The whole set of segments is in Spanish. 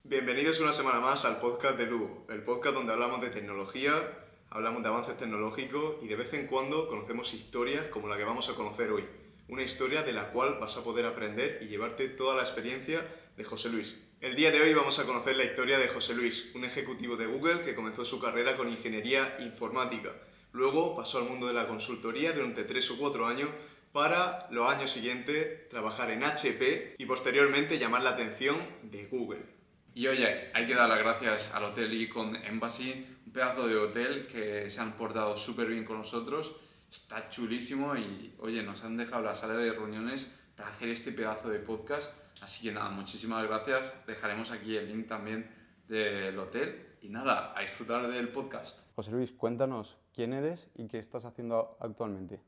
Bienvenidos una semana más al podcast de Duo, el podcast donde hablamos de tecnología, hablamos de avances tecnológicos y de vez en cuando conocemos historias como la que vamos a conocer hoy. Una historia de la cual vas a poder aprender y llevarte toda la experiencia de José Luis. El día de hoy vamos a conocer la historia de José Luis, un ejecutivo de Google que comenzó su carrera con ingeniería informática. Luego pasó al mundo de la consultoría durante 3 o 4 años para los años siguientes trabajar en HP y posteriormente llamar la atención de Google. Y oye, hay que dar las gracias al Hotel Icon Embassy, un pedazo de hotel que se han portado súper bien con nosotros, está chulísimo y oye, nos han dejado la sala de reuniones para hacer este pedazo de podcast. Así que nada, muchísimas gracias, dejaremos aquí el link también del hotel y nada, a disfrutar del podcast. José Luis, cuéntanos quién eres y qué estás haciendo actualmente.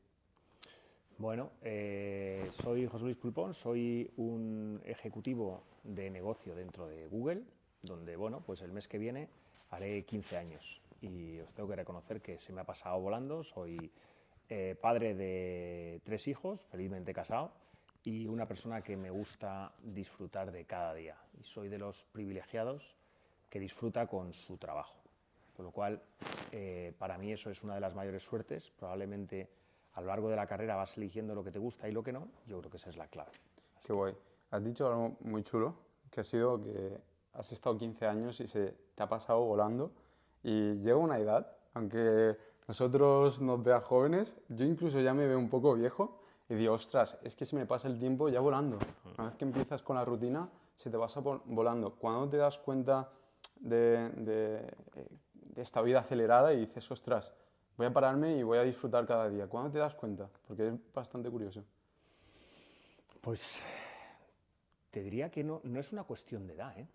Bueno, soy José Luis Pulpón, soy un ejecutivo de negocio dentro de Google, donde, bueno, pues el mes que viene haré 15 años y os tengo que reconocer que se me ha pasado volando. Soy padre de 3 hijos, felizmente casado, y una persona que me gusta disfrutar de cada día. Y soy de los privilegiados que disfruta con su trabajo. Con lo cual, para mí eso es una de las mayores suertes. Probablemente a lo largo de la carrera vas eligiendo lo que te gusta y lo que no. Yo creo que esa es la clave. Qué guay. Has dicho algo muy chulo, que ha sido que has estado 15 años y se te ha pasado volando. Y llega una edad, aunque nosotros nos veas jóvenes, yo incluso ya me veo un poco viejo y digo, ostras, es que se me pasa el tiempo ya volando. Una vez que empiezas con la rutina, se te pasa volando. Cuando te das cuenta de esta vida acelerada y dices, ostras, voy a pararme y voy a disfrutar cada día. ¿Cuándo te das cuenta? Porque es bastante curioso. Pues te diría que no es una cuestión de edad, ¿eh?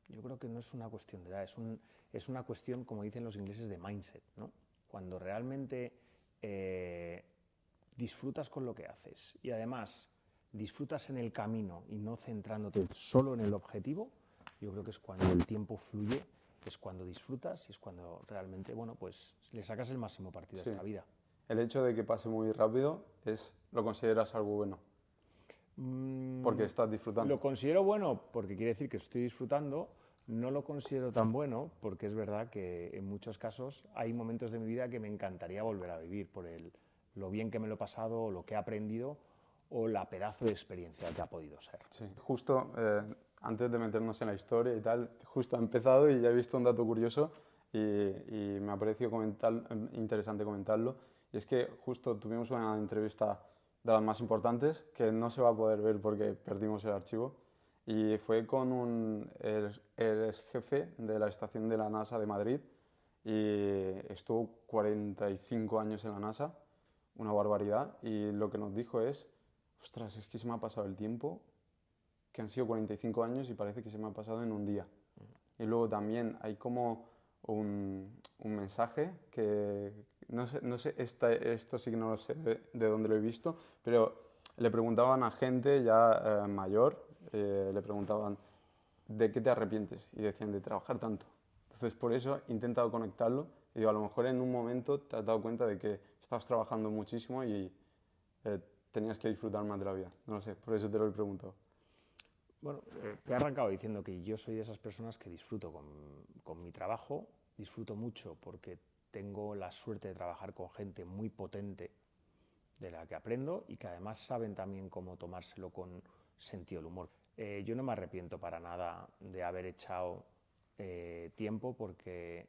Yo creo que no es una cuestión de edad, es una cuestión, como dicen los ingleses, de mindset, ¿no? Cuando realmente disfrutas con lo que haces y además disfrutas en el camino y no centrándote solo en el objetivo, yo creo que es cuando el tiempo fluye, es cuando disfrutas y es cuando realmente, bueno, pues le sacas el máximo partido a esta vida. El hecho de que pase muy rápido lo consideras algo bueno. Porque estás disfrutando. Lo considero bueno porque quiere decir que estoy disfrutando. No lo considero tan bueno porque es verdad que en muchos casos hay momentos de mi vida que me encantaría volver a vivir por lo bien que me lo he pasado, lo que he aprendido o la pedazo de experiencia que ha podido ser. Sí, justo antes de meternos en la historia y tal, justo ha empezado y ya he visto un dato curioso y me ha parecido interesante comentarlo. Y es que justo tuvimos una entrevista de las más importantes que no se va a poder ver porque perdimos el archivo y fue con el ex jefe de la estación de la NASA de Madrid y estuvo 45 años en la NASA, una barbaridad, y lo que nos dijo es, ostras, es que se me ha pasado el tiempo, que han sido 45 años y parece que se me ha pasado en un día. Y luego también hay como un mensaje que, no sé esto sí que no lo sé de dónde lo he visto, pero le preguntaban a gente ya mayor, le preguntaban, ¿de qué te arrepientes? Y decían, de trabajar tanto. Entonces por eso he intentado conectarlo y digo, a lo mejor en un momento te has dado cuenta de que estabas trabajando muchísimo y tenías que disfrutar más de la vida. No lo sé, por eso te lo he preguntado. Bueno, te he arrancado diciendo que yo soy de esas personas que disfruto con mi trabajo, disfruto mucho porque tengo la suerte de trabajar con gente muy potente de la que aprendo y que además saben también cómo tomárselo con sentido del humor. Yo no me arrepiento para nada de haber echado tiempo porque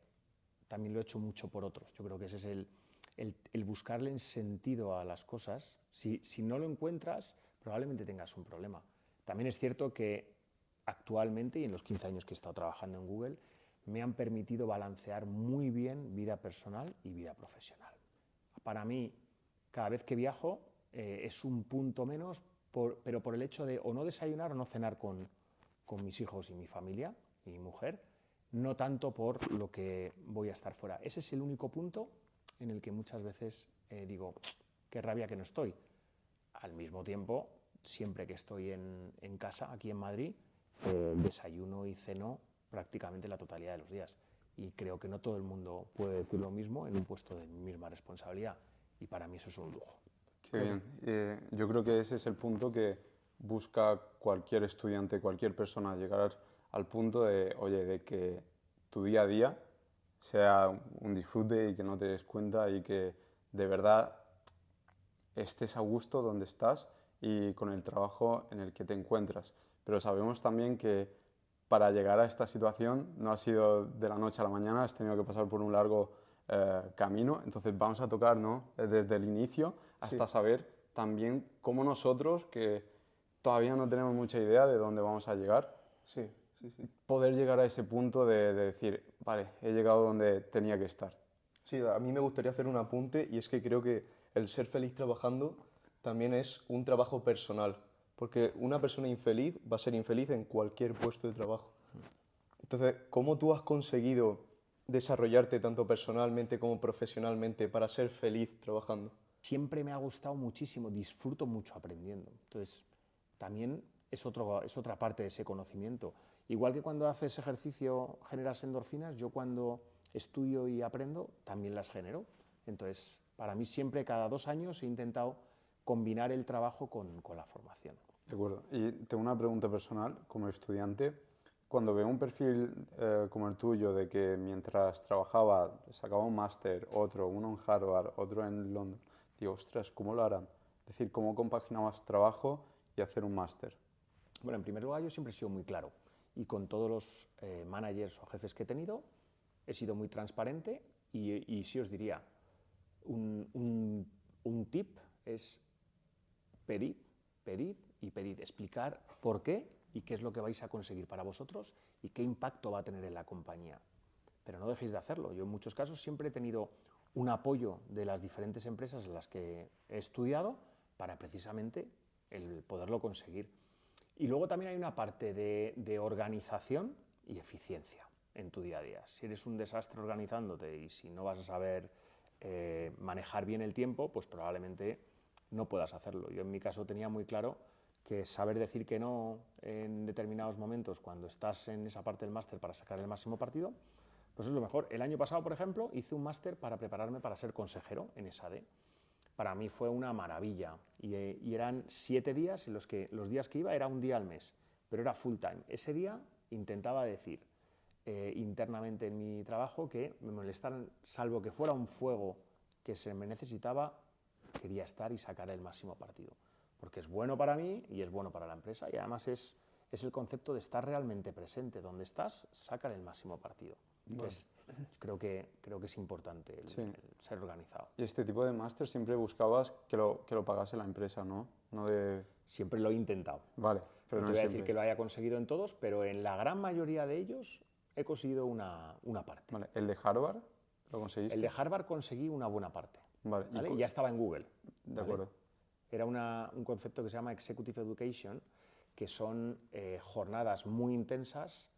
también lo he hecho mucho por otros. Yo creo que ese es el buscarle sentido a las cosas. Si no lo encuentras, probablemente tengas un problema. También es cierto que actualmente, y en los 15 años que he estado trabajando en Google, me han permitido balancear muy bien vida personal y vida profesional. Para mí, cada vez que viajo, es un punto menos, pero por el hecho de o no desayunar o no cenar con mis hijos y mi familia y mi mujer, no tanto por lo que voy a estar fuera. Ese es el único punto en el que muchas veces digo, qué rabia que no estoy. Al mismo tiempo, siempre que estoy en casa, aquí en Madrid, desayuno y ceno prácticamente la totalidad de los días. Y creo que no todo el mundo puede decir lo mismo en un puesto de misma responsabilidad. Y para mí eso es un lujo. Qué bien. Yo creo que ese es el punto que busca cualquier estudiante, cualquier persona, llegar al punto de, oye, de que tu día a día sea un disfrute y que no te des cuenta y que de verdad estés a gusto donde estás y con el trabajo en el que te encuentras. Pero sabemos también que para llegar a esta situación no ha sido de la noche a la mañana, has tenido que pasar por un largo camino. Entonces vamos a tocar, ¿no?, desde el inicio hasta saber también cómo nosotros, que todavía no tenemos mucha idea de dónde vamos a llegar, Sí. poder llegar a ese punto de decir, vale, he llegado donde tenía que estar. Sí, a mí me gustaría hacer un apunte y es que creo que el ser feliz trabajando también es un trabajo personal, porque una persona infeliz va a ser infeliz en cualquier puesto de trabajo. Entonces, ¿cómo tú has conseguido desarrollarte tanto personalmente como profesionalmente para ser feliz trabajando? Siempre me ha gustado muchísimo, disfruto mucho aprendiendo. Entonces, también es otra parte de ese conocimiento. Igual que cuando haces ejercicio generas endorfinas, yo cuando estudio y aprendo también las genero. Entonces, para mí siempre, cada 2 años, he intentado combinar el trabajo con la formación. De acuerdo. Y tengo una pregunta personal como estudiante. Cuando veo un perfil como el tuyo, de que mientras trabajaba sacaba un máster, uno en Harvard, otro en London, digo, ostras, ¿cómo lo harán? Es decir, ¿cómo compaginabas trabajo y hacer un máster? Bueno, en primer lugar, yo siempre he sido muy claro y con todos los managers o jefes que he tenido he sido muy transparente y sí os diría, un tip es pedid, pedid y pedid, explicar por qué y qué es lo que vais a conseguir para vosotros y qué impacto va a tener en la compañía. Pero no dejéis de hacerlo. Yo en muchos casos siempre he tenido un apoyo de las diferentes empresas en las que he estudiado para precisamente el poderlo conseguir. Y luego también hay una parte de organización y eficiencia en tu día a día. Si eres un desastre organizándote y si no vas a saber manejar bien el tiempo, pues probablemente no puedas hacerlo. Yo en mi caso tenía muy claro que saber decir que no en determinados momentos cuando estás en esa parte del máster para sacar el máximo partido, pues es lo mejor. El año pasado, por ejemplo, hice un máster para prepararme para ser consejero en ESADE. Para mí fue una maravilla y eran 7 días en los que los días que iba era un día al mes, pero era full time. Ese día intentaba decir internamente en mi trabajo que me molestaran, salvo que fuera un fuego que se me necesitaba, quería estar y sacar el máximo partido, porque es bueno para mí y es bueno para la empresa y además es el concepto de estar realmente presente. Donde estás, sacar el máximo partido. Entonces, creo que es importante el ser organizado. Y este tipo de máster siempre buscabas que lo pagase la empresa, ¿no? No de... Siempre lo he intentado. Vale, pero no no te voy a siempre. decir que lo haya conseguido en todos, pero en la gran mayoría de ellos he conseguido una parte. Vale, ¿el de Harvard lo conseguiste? El de Harvard conseguí una buena parte. Vale, ¿Vale? Y ya estaba en Google. De ¿vale? acuerdo. Era un concepto que se llama Executive Education, que son jornadas muy intensas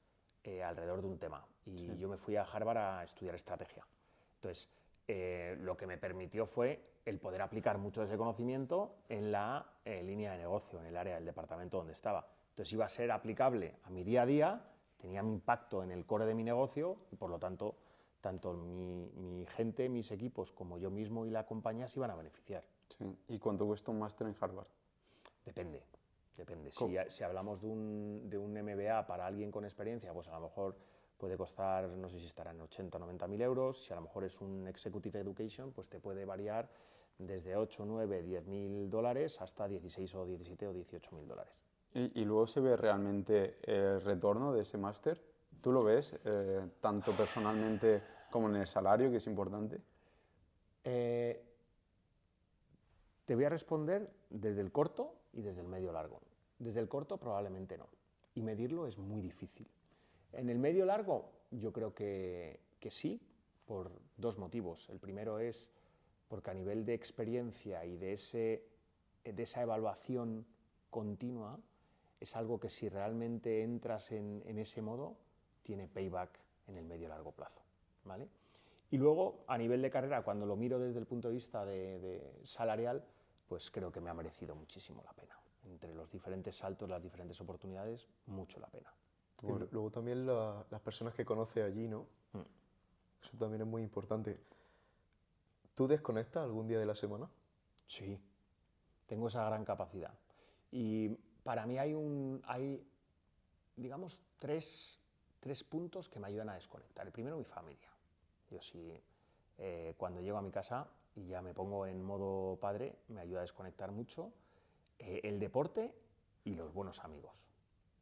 alrededor de un tema. Y yo me fui a Harvard a estudiar estrategia. Entonces, lo que me permitió fue el poder aplicar mucho de ese conocimiento en la línea de negocio, en el área del departamento donde estaba. Entonces, iba a ser aplicable a mi día a día, tenía mi impacto en el core de mi negocio y, por lo tanto, tanto mi gente, mis equipos, como yo mismo y la compañía se iban a beneficiar. Sí. ¿Y cuánto cuesta un máster en Harvard? Depende. ¿Cómo? Si hablamos de un MBA para alguien con experiencia, pues a lo mejor puede costar, no sé si estará en 80 o 90 mil euros. Si a lo mejor es un Executive Education, pues te puede variar desde 8, 9, 10 mil dólares hasta 16 o 17 o 18 mil dólares. ¿Y luego se ve realmente el retorno de ese máster? ¿Tú lo ves tanto personalmente como en el salario, que es importante? Te voy a responder desde el corto y desde el medio largo. Desde el corto probablemente no. Y medirlo es muy difícil. En el medio largo yo creo que sí, por 2 motivos. El primero es porque a nivel de experiencia y de esa evaluación continua, es algo que si realmente entras en ese modo, tiene payback en el medio largo plazo. ¿Vale? Y luego, a nivel de carrera, cuando lo miro desde el punto de vista de salarial, pues creo que me ha merecido muchísimo la pena. Entre los diferentes saltos, las diferentes oportunidades, mucho la pena. Y luego también las personas que conoces allí, ¿no? Eso también es muy importante. ¿Tú desconectas algún día de la semana? Sí, tengo esa gran capacidad. Y para mí hay digamos, tres puntos que me ayudan a desconectar. El primero, mi familia. Yo sí, cuando llego a mi casa y ya me pongo en modo padre, me ayuda a desconectar mucho. El deporte y los buenos amigos.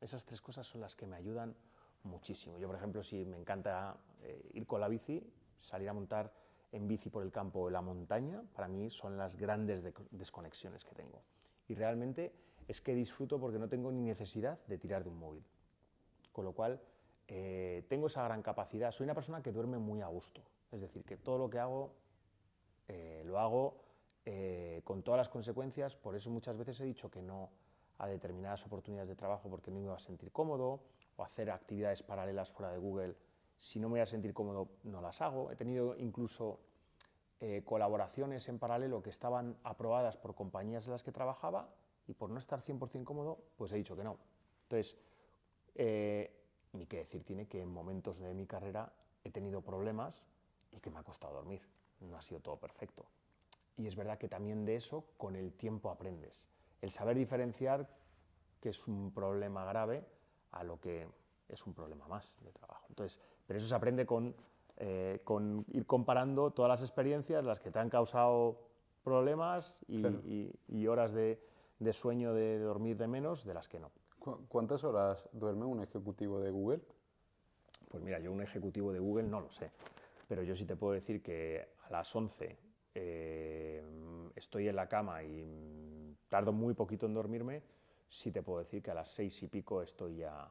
Esas tres cosas son las que me ayudan muchísimo. Yo, por ejemplo, si me encanta ir con la bici, salir a montar en bici por el campo o la montaña, para mí son las grandes desconexiones que tengo. Y realmente es que disfruto porque no tengo ni necesidad de tirar de un móvil. Con lo cual, tengo esa gran capacidad. Soy una persona que duerme muy a gusto. Es decir, que todo lo que hago, lo hago con todas las consecuencias. Por eso muchas veces he dicho que no a determinadas oportunidades de trabajo porque no me iba a sentir cómodo, o hacer actividades paralelas fuera de Google. Si no me voy a sentir cómodo, no las hago. He tenido incluso colaboraciones en paralelo que estaban aprobadas por compañías en las que trabajaba y por no estar 100% cómodo, pues he dicho que no. Entonces, ni que decir tiene que en momentos de mi carrera he tenido problemas y que me ha costado dormir. No ha sido todo perfecto. Y es verdad que también de eso con el tiempo aprendes. El saber diferenciar que es un problema grave a lo que es un problema más de trabajo. Entonces, pero eso se aprende con ir comparando todas las experiencias, las que te han causado problemas y horas de sueño, de dormir de menos, de las que no. ¿Cuántas horas duerme un ejecutivo de Google? Pues mira, yo un ejecutivo de Google no lo sé, pero yo sí te puedo decir que a las 11 estoy en la cama y tardo muy poquito en dormirme. Sí te puedo decir que a las 6 y pico estoy ya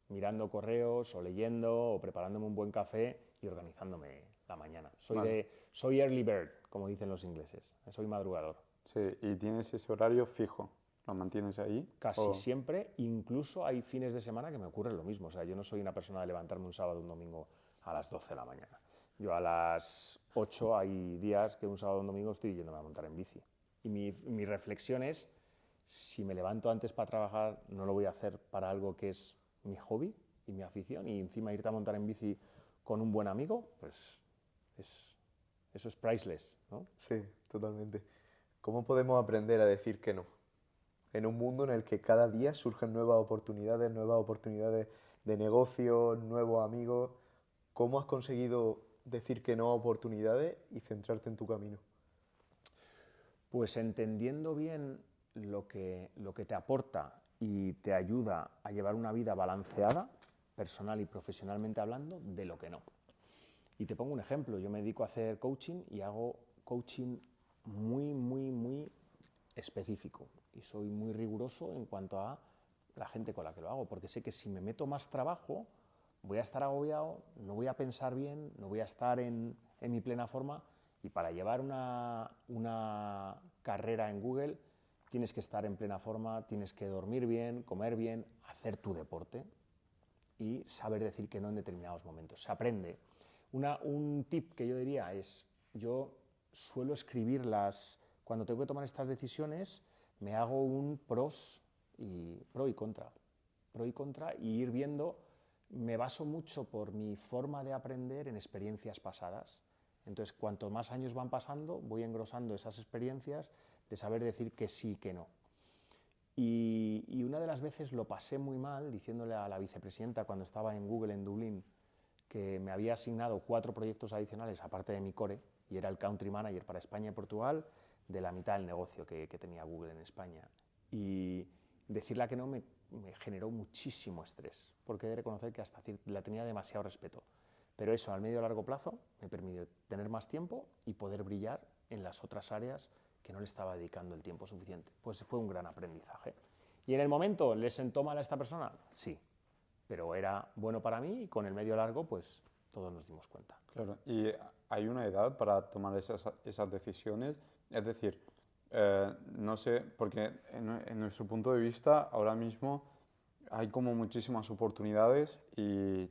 mirando correos o leyendo o preparándome un buen café y organizándome la mañana. Soy early bird, como dicen los ingleses, soy madrugador. Sí, y tienes ese horario fijo, ¿lo mantienes ahí? Casi siempre, incluso hay fines de semana que me ocurre lo mismo. O sea, yo no soy una persona de levantarme un sábado o un domingo a las 12 de la mañana. Yo a las 8 hay días que un sábado o un domingo estoy yéndome a montar en bici. Y mi reflexión es, si me levanto antes para trabajar, no lo voy a hacer para algo que es mi hobby y mi afición, y encima irte a montar en bici con un buen amigo, pues eso es priceless, ¿no? Sí, totalmente. ¿Cómo podemos aprender a decir que no? En un mundo en el que cada día surgen nuevas oportunidades de negocio, nuevos amigos. ¿Cómo has conseguido decir que no a oportunidades y centrarte en tu camino? Pues entendiendo bien lo que te aporta y te ayuda a llevar una vida balanceada, personal y profesionalmente hablando, de lo que no. Y te pongo un ejemplo, yo me dedico a hacer coaching y hago coaching muy específico y soy muy riguroso en cuanto a la gente con la que lo hago, porque sé que si me meto más trabajo voy a estar agobiado, no voy a pensar bien, no voy a estar en mi plena forma, y para llevar una carrera en Google tienes que estar en plena forma, tienes que dormir bien, comer bien, hacer tu deporte y saber decir que no en determinados momentos. Se aprende. Un tip que yo diría es, yo suelo escribir cuando tengo que tomar estas decisiones, me hago un pro y contra, y ir viendo. Me baso mucho por mi forma de aprender en experiencias pasadas. Entonces, cuanto más años van pasando, voy engrosando esas experiencias de saber decir que sí y que no. Y una de las veces lo pasé muy mal diciéndole a la vicepresidenta cuando estaba en Google en Dublín que me había asignado 4 proyectos adicionales aparte de mi core, y era el country manager para España y Portugal de la mitad del negocio que tenía Google en España. Y decirle que no me generó muchísimo estrés, porque he de reconocer que hasta la tenía demasiado respeto. Pero eso, al medio y largo plazo, me permitió tener más tiempo y poder brillar en las otras áreas que no le estaba dedicando el tiempo suficiente. Pues fue un gran aprendizaje. ¿Y en el momento le sentó mal a esta persona? Sí, pero era bueno para mí y con el medio largo, pues todos nos dimos cuenta. Claro, y hay una edad para tomar esas decisiones, es decir, no sé, porque en nuestro punto de vista ahora mismo hay como muchísimas oportunidades y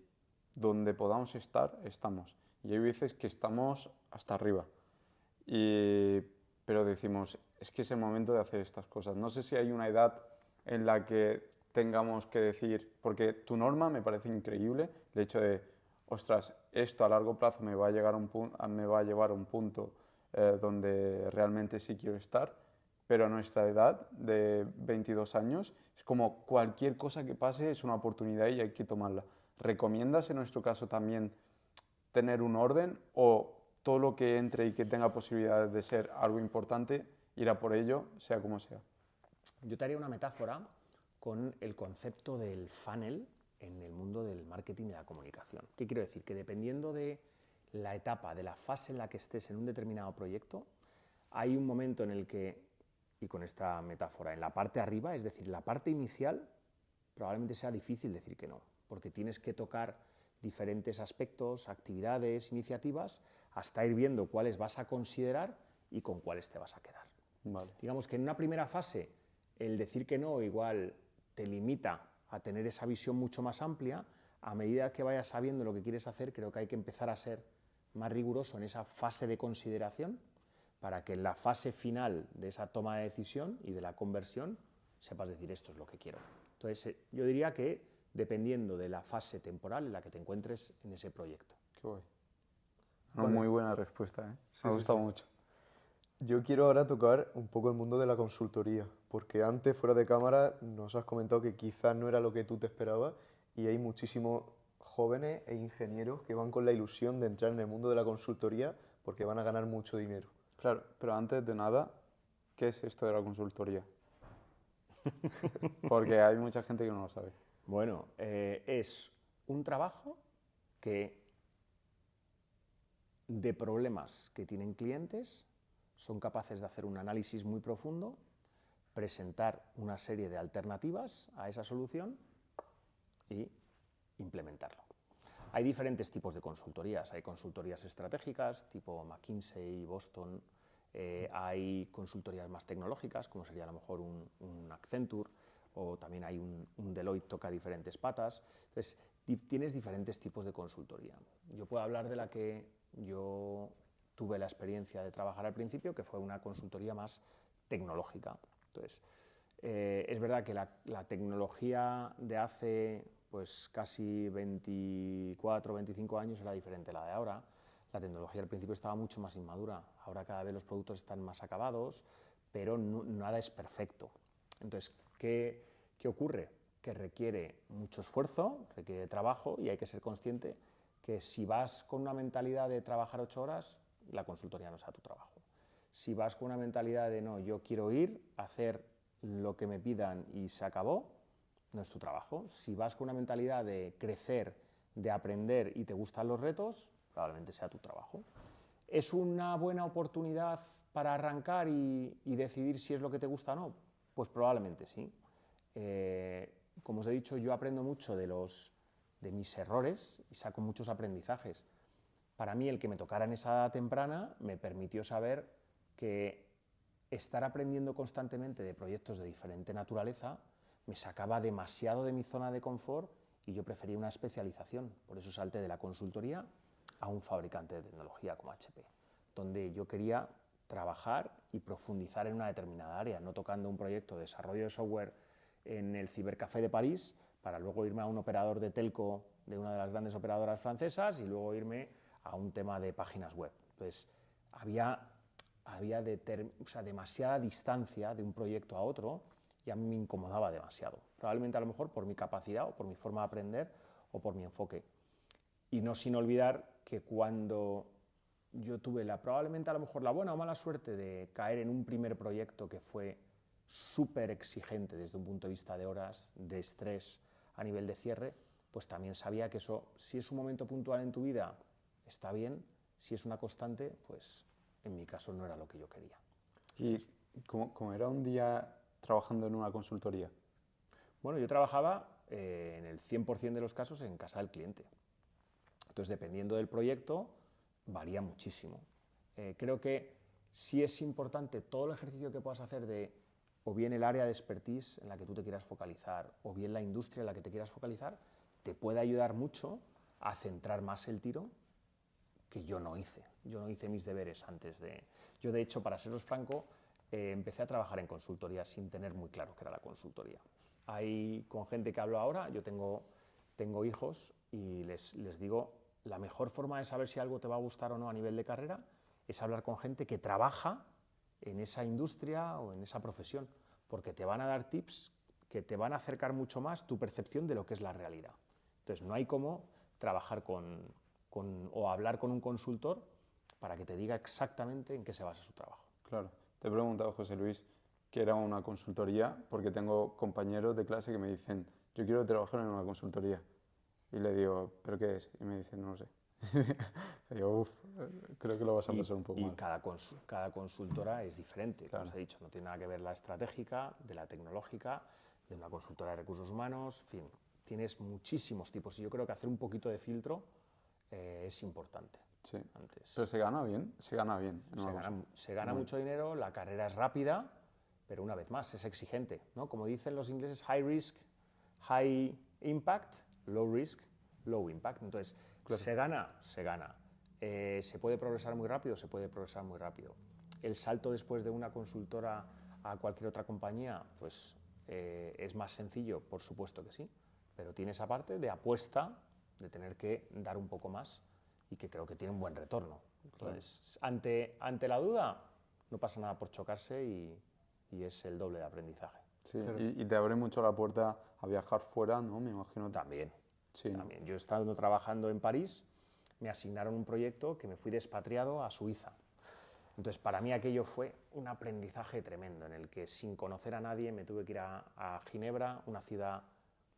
donde podamos estar, estamos. Y hay veces que estamos hasta arriba, pero decimos, es que es el momento de hacer estas cosas. No sé si hay una edad en la que tengamos que decir, porque tu norma me parece increíble, el hecho de, ostras, esto a largo plazo me va a llevar a un punto donde realmente sí quiero estar, pero a nuestra edad de 22 años es como cualquier cosa que pase es una oportunidad y hay que tomarla. ¿Recomiendas en nuestro caso también tener un orden o todo lo que entre y que tenga posibilidades de ser algo importante, ir a por ello, sea como sea? Yo te haría una metáfora con el concepto del funnel en el mundo del marketing y la comunicación. ¿Qué quiero decir? Que dependiendo de la etapa, de la fase en la que estés en un determinado proyecto, hay un momento en el que, y con esta metáfora, en la parte arriba, es decir, la parte inicial, probablemente sea difícil decir que no, porque tienes que tocar diferentes aspectos, actividades, iniciativas, hasta ir viendo cuáles vas a considerar y con cuáles te vas a quedar. Vale. Digamos que en una primera fase, el decir que no igual te limita a tener esa visión mucho más amplia. A medida que vayas sabiendo lo que quieres hacer, creo que hay que empezar a ser más riguroso en esa fase de consideración para que en la fase final de esa toma de decisión y de la conversión sepas decir esto es lo que quiero. Entonces, yo diría que dependiendo de la fase temporal en la que te encuentres en ese proyecto. Qué guay. Una Vale. muy buena respuesta, ¿eh? Sí, Me ha sí, gustado sí. mucho. Yo quiero ahora tocar un poco el mundo de la consultoría, porque antes, fuera de cámara, nos has comentado que quizás no era lo que tú te esperabas y hay muchísimos jóvenes e ingenieros que van con la ilusión de entrar en el mundo de la consultoría porque van a ganar mucho dinero. Claro, pero antes de nada, ¿qué es esto de la consultoría? Porque hay mucha gente que no lo sabe. Bueno, es un trabajo que de problemas que tienen clientes son capaces de hacer un análisis muy profundo, presentar una serie de alternativas a esa solución y implementarlo. Hay diferentes tipos de consultorías. Hay consultorías estratégicas tipo McKinsey, Boston. Hay consultorías más tecnológicas, como sería a lo mejor un Accenture, o también hay un Deloitte, toca diferentes patas. Entonces, tienes diferentes tipos de consultoría. Yo puedo hablar de la que yo tuve la experiencia de trabajar al principio, que fue una consultoría más tecnológica. Entonces, es verdad que la tecnología de hace pues, casi 24 o 25 años era diferente a la de ahora. La tecnología al principio estaba mucho más inmadura. Ahora cada vez los productos están más acabados, pero nada es perfecto. Entonces, ¿qué ocurre? Que requiere mucho esfuerzo, requiere trabajo y hay que ser consciente que si vas con una mentalidad de trabajar 8 horas, la consultoría no sea tu trabajo. Si vas con una mentalidad de no, yo quiero ir, hacer lo que me pidan y se acabó, no es tu trabajo. Si vas con una mentalidad de crecer, de aprender y te gustan los retos, probablemente sea tu trabajo. ¿Es una buena oportunidad para arrancar y decidir si es lo que te gusta o no? Pues probablemente sí. Como os he dicho, yo aprendo mucho de mis errores y saco muchos aprendizajes. Para mí, el que me tocara en esa edad temprana me permitió saber que estar aprendiendo constantemente de proyectos de diferente naturaleza me sacaba demasiado de mi zona de confort y yo prefería una especialización. Por eso salté de la consultoría a un fabricante de tecnología como HP, donde yo quería trabajar y profundizar en una determinada área, no tocando un proyecto de desarrollo de software en el Cibercafé de París para luego irme a un operador de telco de una de las grandes operadoras francesas y luego irme a un tema de páginas web. Entonces, había demasiada distancia de un proyecto a otro y a mí me incomodaba demasiado. Probablemente a lo mejor por mi capacidad o por mi forma de aprender o por mi enfoque. Y no sin olvidar que cuando yo tuve probablemente a lo mejor la buena o mala suerte de caer en un primer proyecto que fue súper exigente desde un punto de vista de horas, de estrés a nivel de cierre, pues también sabía que eso, si es un momento puntual en tu vida, está bien, si es una constante, pues en mi caso no era lo que yo quería. ¿Y cómo era un día trabajando en una consultoría? Bueno, yo trabajaba en el 100% de los casos en casa del cliente. Entonces, dependiendo del proyecto, varía muchísimo. Creo que sí es importante todo el ejercicio que puedas hacer de o bien el área de expertise en la que tú te quieras focalizar o bien la industria en la que te quieras focalizar, te puede ayudar mucho a centrar más el tiro que yo no hice. Yo no hice mis deberes antes de... Yo, de hecho, para seros franco, empecé a trabajar en consultoría sin tener muy claro qué era la consultoría. Con gente que hablo ahora, yo tengo hijos y les digo, la mejor forma de saber si algo te va a gustar o no a nivel de carrera es hablar con gente que trabaja en esa industria o en esa profesión, porque te van a dar tips que te van a acercar mucho más tu percepción de lo que es la realidad. Entonces, no hay como trabajar o hablar con un consultor para que te diga exactamente en qué se basa su trabajo. Claro. Te he preguntado, José Luis, que era una consultoría, porque tengo compañeros de clase que me dicen, yo quiero trabajar en una consultoría. Y le digo, ¿pero qué es? Y me dicen, no lo sé. Y digo, uff, creo que lo vas a pasar un poco mal. Y cada consultora es diferente, Claro. como os he dicho, no tiene nada que ver la estratégica, de la tecnológica, de una consultora de recursos humanos, en fin, tienes muchísimos tipos y yo creo que hacer un poquito de filtro es importante. Sí. Antes. Pero se gana bien, se gana bien. en una cosa. Se gana mucho dinero, la carrera es rápida, pero una vez más es exigente, ¿no? Como dicen los ingleses, high risk, high impact, low risk, low impact. Entonces, se gana, se gana. ¿Se puede progresar muy rápido? Se puede progresar muy rápido. El salto después de una consultora a cualquier otra compañía, pues es más sencillo, por supuesto que sí, pero tiene esa parte de apuesta, de tener que dar un poco más y que creo que tiene un buen retorno. Entonces, ante la duda, no pasa nada por chocarse y es el doble de aprendizaje. Sí, y te abre mucho la puerta a viajar fuera, ¿no? Me imagino. También. Sí. También. Yo estando trabajando en París, me asignaron un proyecto que me fui despatriado a Suiza. Entonces, para mí aquello fue un aprendizaje tremendo, en el que sin conocer a nadie me tuve que ir a Ginebra, una ciudad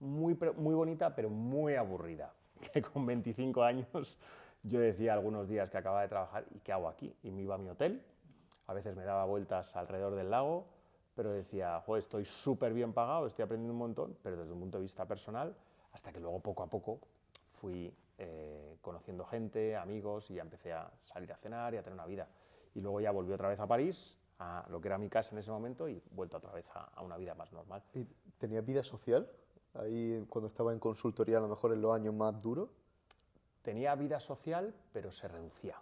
muy bonita, pero muy aburrida. Que con 25 años yo decía algunos días que acababa de trabajar, ¿y qué hago aquí? Y me iba a mi hotel, a veces me daba vueltas alrededor del lago, pero decía, joder, estoy súper bien pagado, estoy aprendiendo un montón, pero desde un punto de vista personal, hasta que luego poco a poco fui conociendo gente, amigos, y ya empecé a salir a cenar y a tener una vida. Y luego ya volví otra vez a París, a lo que era mi casa en ese momento, y vuelto otra vez a una vida más normal. ¿Y tenías vida social? Ahí cuando estaba en consultoría, a lo mejor en los años más duros. Tenía vida social, pero se reducía.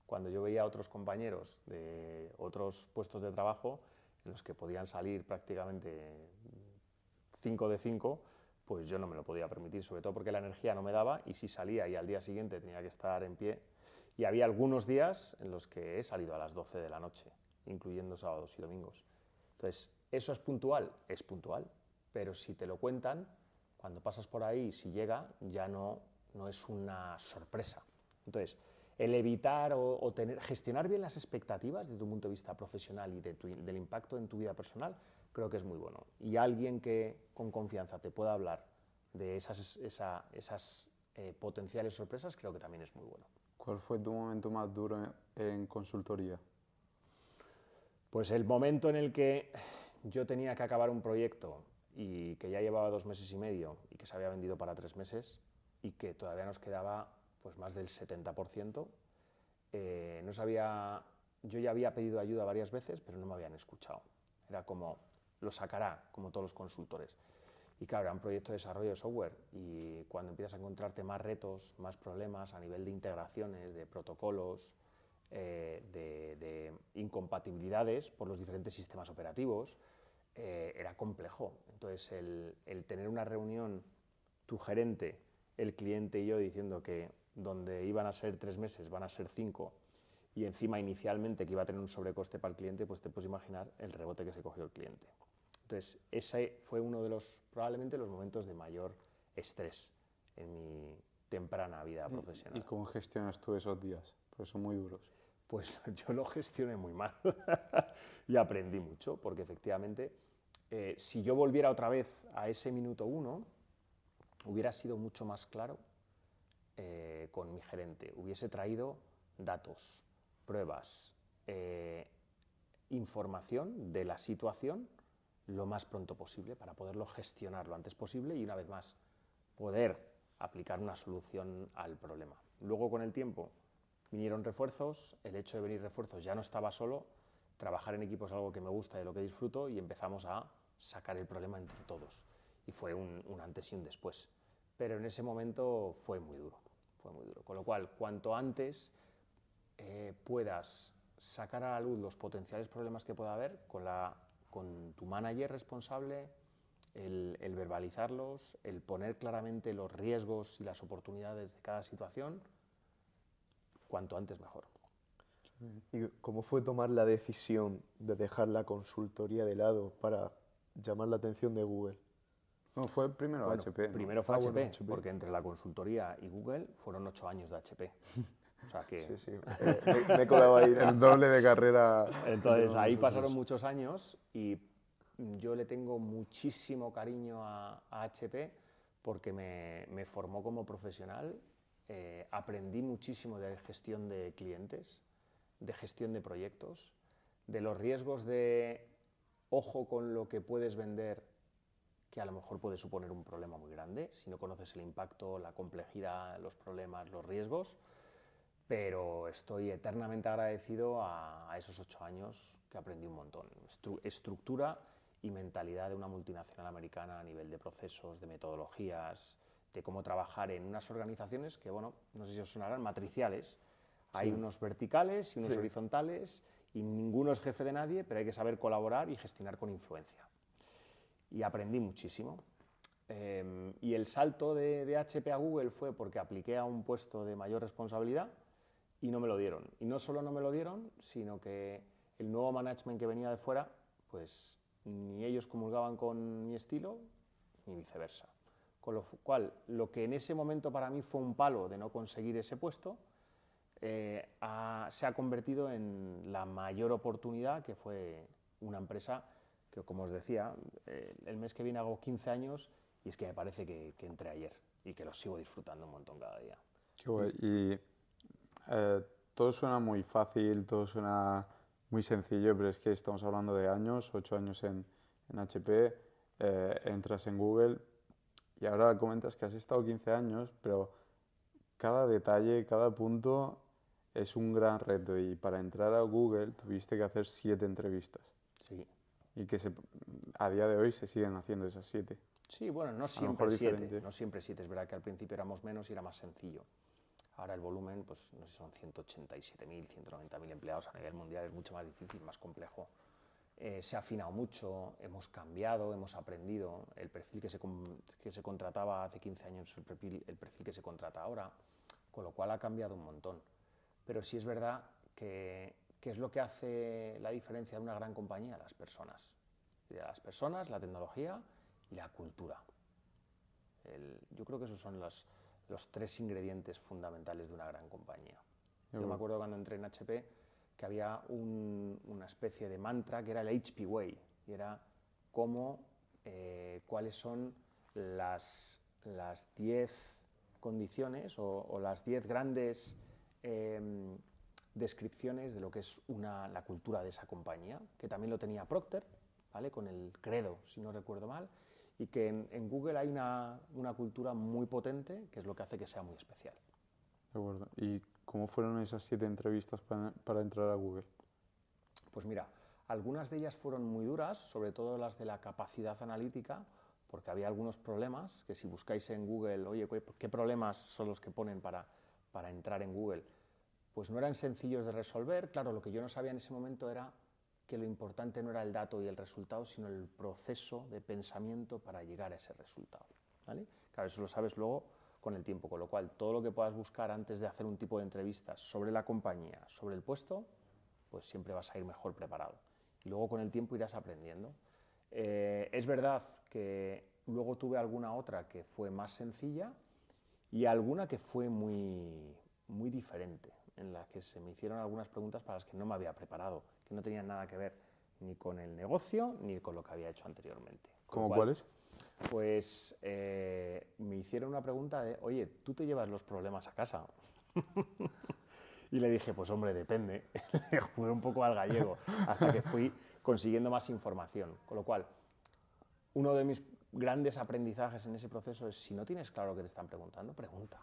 Cuando yo veía a otros compañeros de otros puestos de trabajo en los que podían salir prácticamente 5 de 5, pues yo no me lo podía permitir, sobre todo porque la energía no me daba y si salía y al día siguiente tenía que estar en pie. Y había algunos días en los que he salido a las 12 de la noche, incluyendo sábados y domingos. Entonces, ¿eso es puntual? Es puntual, pero si te lo cuentan, cuando pasas por ahí, si llega, ya no es una sorpresa. Entonces, el evitar o gestionar bien las expectativas desde un punto de vista profesional y del impacto en tu vida personal, creo que es muy bueno. Y alguien que con confianza te pueda hablar de esas potenciales sorpresas, creo que también es muy bueno. ¿Cuál fue tu momento más duro en consultoría? Pues el momento en el que yo tenía que acabar un proyecto y que ya llevaba 2 meses y medio y que se había vendido para 3 meses y que todavía nos quedaba pues más del 70%. No sabía, yo ya había pedido ayuda varias veces, pero no me habían escuchado. Era como, lo sacará, como todos los consultores. Y claro, era un proyecto de desarrollo de software y cuando empiezas a encontrarte más retos, más problemas a nivel de integraciones, de protocolos, de incompatibilidades por los diferentes sistemas operativos, era complejo. Entonces, el tener una reunión, tu gerente, el cliente y yo diciendo que donde iban a ser 3 meses van a ser 5 y encima inicialmente que iba a tener un sobrecoste para el cliente, pues te puedes imaginar el rebote que se cogió el cliente. Entonces, ese fue uno de probablemente los momentos de mayor estrés en mi temprana vida profesional. ¿Y cómo gestionas tú esos días? Porque son muy duros. Pues yo lo gestioné muy mal y aprendí mucho, porque efectivamente, si yo volviera otra vez a ese minuto 1, hubiera sido mucho más claro con mi gerente. Hubiese traído datos, pruebas, información de la situación lo más pronto posible para poderlo gestionar lo antes posible y una vez más poder aplicar una solución al problema. Luego con el tiempo vinieron refuerzos, el hecho de venir refuerzos ya no estaba solo, trabajar en equipo es algo que me gusta y de lo que disfruto y empezamos a sacar el problema entre todos y fue un antes y un después. Pero en ese momento fue muy duro, con lo cual cuanto antes puedas sacar a la luz los potenciales problemas que pueda haber con tu manager responsable, el verbalizarlos, el poner claramente los riesgos y las oportunidades de cada situación, cuanto antes mejor. ¿Y cómo fue tomar la decisión de dejar la consultoría de lado para llamar la atención de Google? No, fue primero Bueno, HP, ¿no? primero fue Bueno, HP, HP. porque entre la consultoría y Google fueron 8 años de HP. O sea que... Sí, sí, me he colado ahí. El doble de carrera. Entonces ahí nosotros. pasaron muchos años y yo le tengo muchísimo cariño a HP porque me formó como profesional, aprendí muchísimo de gestión de clientes, de gestión de proyectos, de los riesgos de ojo con lo que puedes vender, que a lo mejor puede suponer un problema muy grande si no conoces el impacto, la complejidad, los problemas, los riesgos. Pero estoy eternamente agradecido a esos 8 años que aprendí un montón. Estructura y mentalidad de una multinacional americana a nivel de procesos, de metodologías, de cómo trabajar en unas organizaciones que, bueno, no sé si os sonarán, matriciales. Hay unos verticales y unos horizontales y ninguno es jefe de nadie, pero hay que saber colaborar y gestionar con influencia. Y aprendí muchísimo. Y el salto de HP a Google fue porque apliqué a un puesto de mayor responsabilidad y no me lo dieron. Y no solo no me lo dieron, sino que el nuevo management que venía de fuera, pues ni ellos comulgaban con mi estilo, ni viceversa. Con lo cual, lo que en ese momento para mí fue un palo de no conseguir ese puesto, se ha convertido en la mayor oportunidad, que fue una empresa que, como os decía, el mes que viene hago 15 años y es que me parece que entré ayer y que lo sigo disfrutando un montón cada día. Qué guay. Y todo suena muy fácil, todo suena muy sencillo, pero es que estamos hablando de años, 8 años en HP, entras en Google y ahora comentas que has estado 15 años, pero cada detalle, cada punto es un gran reto y para entrar a Google tuviste que hacer 7 entrevistas Sí. y que a día de hoy se siguen haciendo esas 7. Sí, bueno, no mejor siempre 7, diferente. no siempre 7, es verdad que al principio éramos menos y era más sencillo. Ahora el volumen, pues no sé, son 187.000, 190.000 empleados a nivel mundial, es mucho más difícil, más complejo. Se ha afinado mucho, hemos cambiado, hemos aprendido. El perfil que se contrataba hace 15 años, el perfil que se contrata ahora, con lo cual ha cambiado un montón. Pero sí es verdad que ¿qué es lo que hace la diferencia de una gran compañía? Las personas. Las personas, la tecnología y la cultura. Yo creo que esos son los 3 ingredientes fundamentales de una gran compañía. Yo me acuerdo cuando entré en HP que había una especie de mantra que era el HP Way, y era cuáles son las 10 condiciones o las 10 grandes descripciones de lo que es la cultura de esa compañía, que también lo tenía Procter, ¿vale? Con el credo, si no recuerdo mal, y que en Google hay una cultura muy potente, que es lo que hace que sea muy especial. De acuerdo. ¿Y cómo fueron esas 7 entrevistas para entrar a Google? Pues mira, algunas de ellas fueron muy duras, sobre todo las de la capacidad analítica, porque había algunos problemas que si buscáis en Google, oye, ¿qué problemas son los que ponen para entrar en Google? Pues no eran sencillos de resolver. Claro, lo que yo no sabía en ese momento era que lo importante no era el dato y el resultado, sino el proceso de pensamiento para llegar a ese resultado, ¿vale? Claro, eso lo sabes luego con el tiempo, con lo cual todo lo que puedas buscar antes de hacer un tipo de entrevistas sobre la compañía, sobre el puesto, pues siempre vas a ir mejor preparado. Y luego con el tiempo irás aprendiendo. Es verdad que luego tuve alguna otra que fue más sencilla y alguna que fue muy, muy diferente, en la que se me hicieron algunas preguntas para las que no me había preparado, que no tenían nada que ver ni con el negocio ni con lo que había hecho anteriormente. ¿Cómo cuáles? Pues me hicieron una pregunta de, oye, ¿tú te llevas los problemas a casa? Y le dije, pues hombre, depende. Le jugué un poco al gallego hasta que fui consiguiendo más información. Con lo cual, uno de mis grandes aprendizajes en ese proceso es, si no tienes claro qué te están preguntando, pregunta.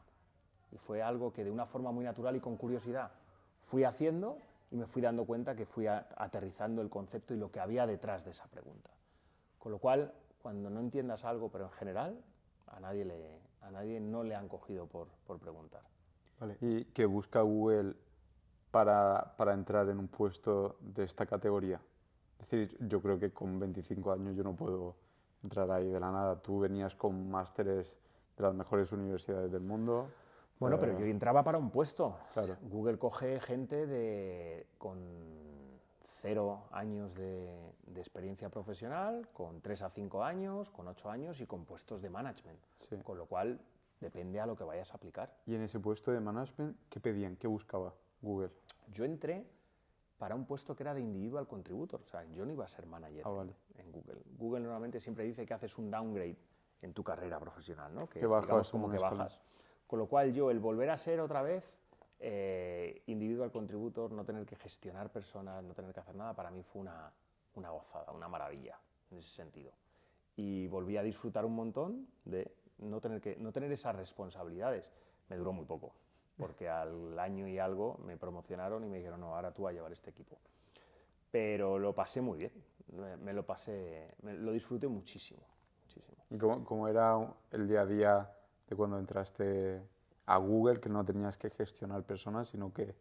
Y fue algo que de una forma muy natural y con curiosidad fui haciendo y me fui dando cuenta que fui aterrizando el concepto y lo que había detrás de esa pregunta. Con lo cual, cuando no entiendas algo, pero en general, a nadie no le han cogido por preguntar. Vale. ¿Y qué busca Google para entrar en un puesto de esta categoría? Es decir, yo creo que con 25 años yo no puedo entrar ahí de la nada. Tú venías con másteres de las mejores universidades del mundo. Bueno, pero yo entraba para un puesto. Claro. Google coge gente con 0 años de experiencia profesional, con 3 a 5 años, con 8 años y con puestos de management. Sí. Con lo cual, depende a lo que vayas a aplicar. Y en ese puesto de management, ¿qué pedían? ¿Qué buscaba Google? Yo entré para un puesto que era de individual contributor, o sea, yo no iba a ser manager Vale. en Google. Google normalmente siempre dice que haces un downgrade en tu carrera profesional, ¿no? Que bajas digamos como en que una escala. bajas. Con lo cual yo, el volver a ser otra vez individual contributor, no tener que gestionar personas, no tener que hacer nada, para mí fue una gozada, una maravilla en ese sentido. Y volví a disfrutar un montón de no tener esas responsabilidades. Me duró muy poco, porque al año y algo me promocionaron y me dijeron, no, ahora tú vas a llevar este equipo. Pero lo pasé muy bien, lo disfruté muchísimo, muchísimo. ¿Y cómo era el día a día de cuando entraste a Google, que no tenías que gestionar personas, sino que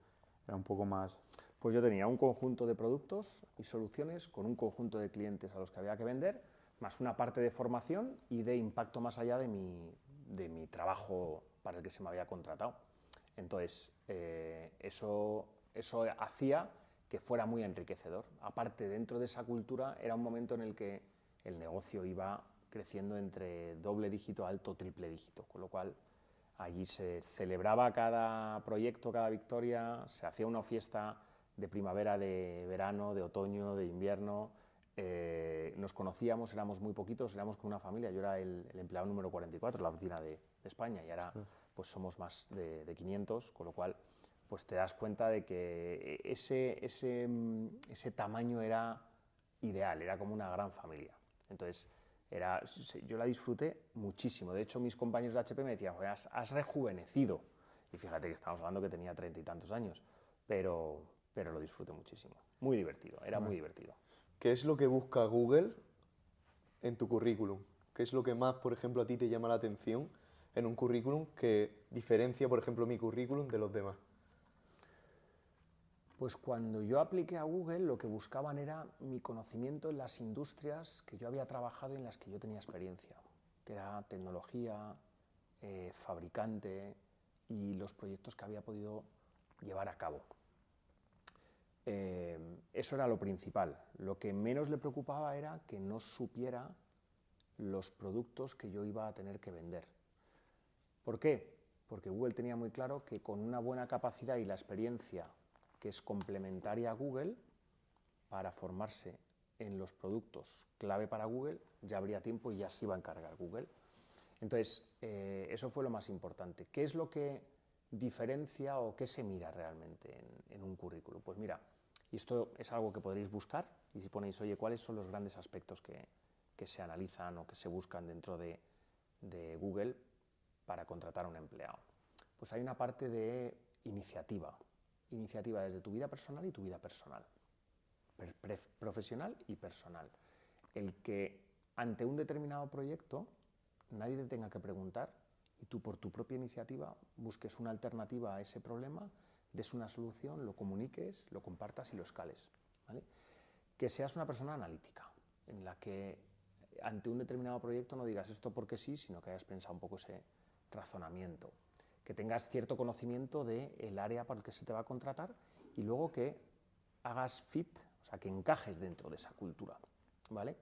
era un poco más... Pues yo tenía un conjunto de productos y soluciones con un conjunto de clientes a los que había que vender, más una parte de formación y de impacto más allá de mi trabajo para el que se me había contratado. Entonces, eso hacía que fuera muy enriquecedor. Aparte, dentro de esa cultura, era un momento en el que el negocio iba creciendo entre doble dígito, alto, triple dígito, con lo cual allí se celebraba cada proyecto, cada victoria, se hacía una fiesta de primavera, de verano, de otoño, de invierno. Nos conocíamos, éramos muy poquitos, éramos como una familia. Yo era el empleado número 44 en la oficina de España y ahora pues somos más de 500, con lo cual pues te das cuenta de que ese tamaño era ideal, era como una gran familia. Entonces, yo la disfruté muchísimo. De hecho, mis compañeros de HP me decían, has rejuvenecido. Y fíjate que estamos hablando que tenía 30 y tantos años, pero lo disfruté muchísimo. Muy divertido, era muy divertido. ¿Qué es lo que busca Google en tu currículum? ¿Qué es lo que más, por ejemplo, a ti te llama la atención en un currículum que diferencia, por ejemplo, mi currículum de los demás? Pues cuando yo apliqué a Google, lo que buscaban era mi conocimiento en las industrias que yo había trabajado y en las que yo tenía experiencia, que era tecnología, fabricante y los proyectos que había podido llevar a cabo. Eso era lo principal. Lo que menos le preocupaba era que no supiera los productos que yo iba a tener que vender. ¿Por qué? Porque Google tenía muy claro que con una buena capacidad y la experiencia que es complementaria a Google, para formarse en los productos clave para Google, ya habría tiempo y ya se iba a encargar Google. Entonces, eso fue lo más importante. ¿Qué es lo que diferencia o qué se mira realmente en un currículum? Pues mira, y esto es algo que podréis buscar, y si ponéis, oye, ¿cuáles son los grandes aspectos que se analizan o que se buscan dentro de Google para contratar a un empleado? Pues hay una parte de iniciativa desde tu vida personal y tu vida personal, profesional y personal. El que ante un determinado proyecto nadie te tenga que preguntar y tú por tu propia iniciativa busques una alternativa a ese problema, des una solución, lo comuniques, lo compartas y lo escales, ¿vale? Que seas una persona analítica, en la que ante un determinado proyecto no digas esto porque sí, sino que hayas pensado un poco ese razonamiento. Que tengas cierto conocimiento del área para el que se te va a contratar y luego que hagas fit, o sea, que encajes dentro de esa cultura, ¿vale?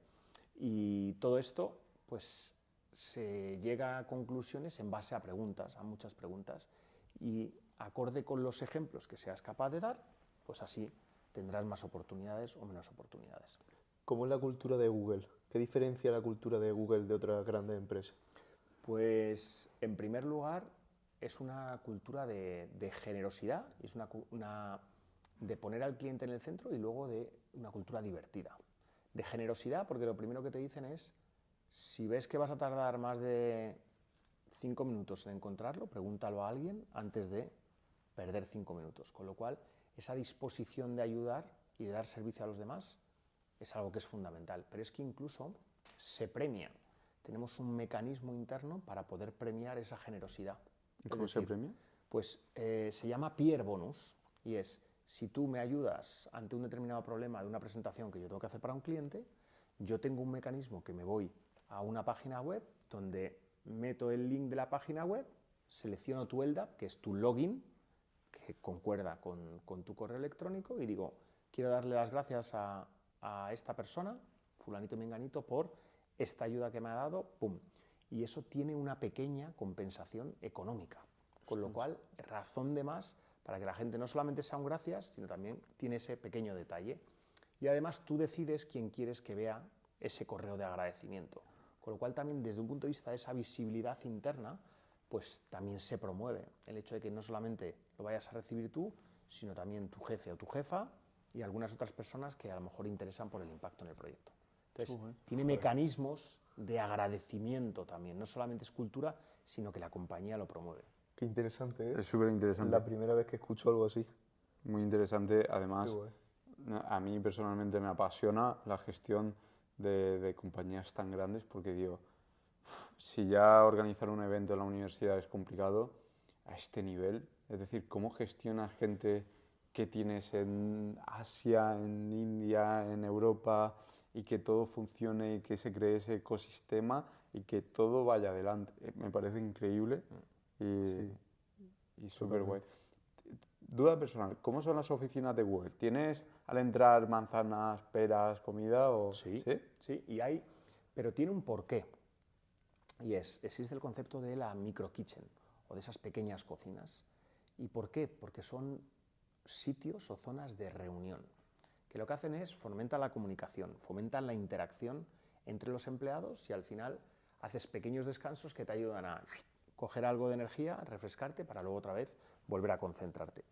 Y todo esto, pues, se llega a conclusiones en base a preguntas, a muchas preguntas, y acorde con los ejemplos que seas capaz de dar, pues así tendrás más oportunidades o menos oportunidades. ¿Cómo es la cultura de Google? ¿Qué diferencia la cultura de Google de otras grandes empresas? Pues, en primer lugar, es una cultura de generosidad, es de poner al cliente en el centro y luego de una cultura divertida. De generosidad, porque lo primero que te dicen es, si ves que vas a tardar más de 5 minutos en encontrarlo, pregúntalo a alguien antes de perder 5 minutos. Con lo cual, esa disposición de ayudar y de dar servicio a los demás es algo que es fundamental. Pero es que incluso se premia. Tenemos un mecanismo interno para poder premiar esa generosidad. ¿Y cómo se premia? Pues se llama peer bonus y es, si tú me ayudas ante un determinado problema de una presentación que yo tengo que hacer para un cliente, yo tengo un mecanismo que me voy a una página web donde meto el link de la página web, selecciono tu LDAP, que es tu login, que concuerda con tu correo electrónico, y digo, quiero darle las gracias a esta persona, fulanito y menganito, por esta ayuda que me ha dado, pum. Y eso tiene una pequeña compensación económica, con lo cual, razón de más para que la gente no solamente sea un gracias, sino también tiene ese pequeño detalle. Y además tú decides quién quieres que vea ese correo de agradecimiento. Con lo cual también desde un punto de vista de esa visibilidad interna, pues también se promueve el hecho de que no solamente lo vayas a recibir tú, sino también tu jefe o tu jefa y algunas otras personas que a lo mejor interesan por el impacto en el proyecto. Entonces, tiene mecanismos de agradecimiento también, no solamente es cultura, sino que la compañía lo promueve. Qué interesante, ¿eh? Es súper interesante. La primera vez que escucho algo así. Muy interesante. Además, Qué guay. a mí personalmente me apasiona la gestión de compañías tan grandes porque digo, si ya organizar un evento en la universidad es complicado, a este nivel, es decir, ¿cómo gestionas gente que tienes en Asia, en India, en Europa y que todo funcione y que se cree ese ecosistema y que todo vaya adelante? Me parece increíble y súper guay. Duda personal, ¿cómo son las oficinas de Google? ¿Tienes al entrar manzanas, peras, comida o...? Sí, y hay, pero tiene un porqué. Y existe el concepto de la micro kitchen o de esas pequeñas cocinas. ¿Y por qué? Porque son sitios o zonas de reunión, que lo que hacen es fomentar la comunicación, fomentan la interacción entre los empleados y al final haces pequeños descansos que te ayudan a coger algo de energía, refrescarte para luego otra vez volver a concentrarte.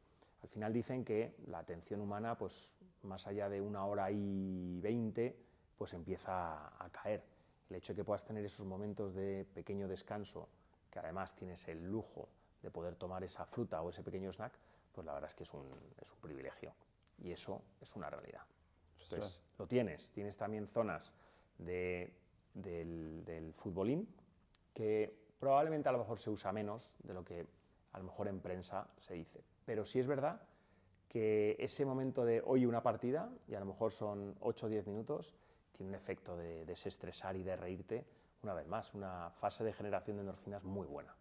Al final dicen que la atención humana, pues más allá de 1 hora y 20, pues empieza a caer. El hecho de que puedas tener esos momentos de pequeño descanso, que además tienes el lujo de poder tomar esa fruta o ese pequeño snack, pues la verdad es que es un privilegio. Y eso es una realidad. Entonces, lo tienes también zonas del futbolín, que probablemente a lo mejor se usa menos de lo que a lo mejor en prensa se dice. Pero sí es verdad que ese momento de hoy una partida, y a lo mejor son 8 o 10 minutos, tiene un efecto de desestresar y de reírte, una vez más, una fase de generación de endorfinas muy buena.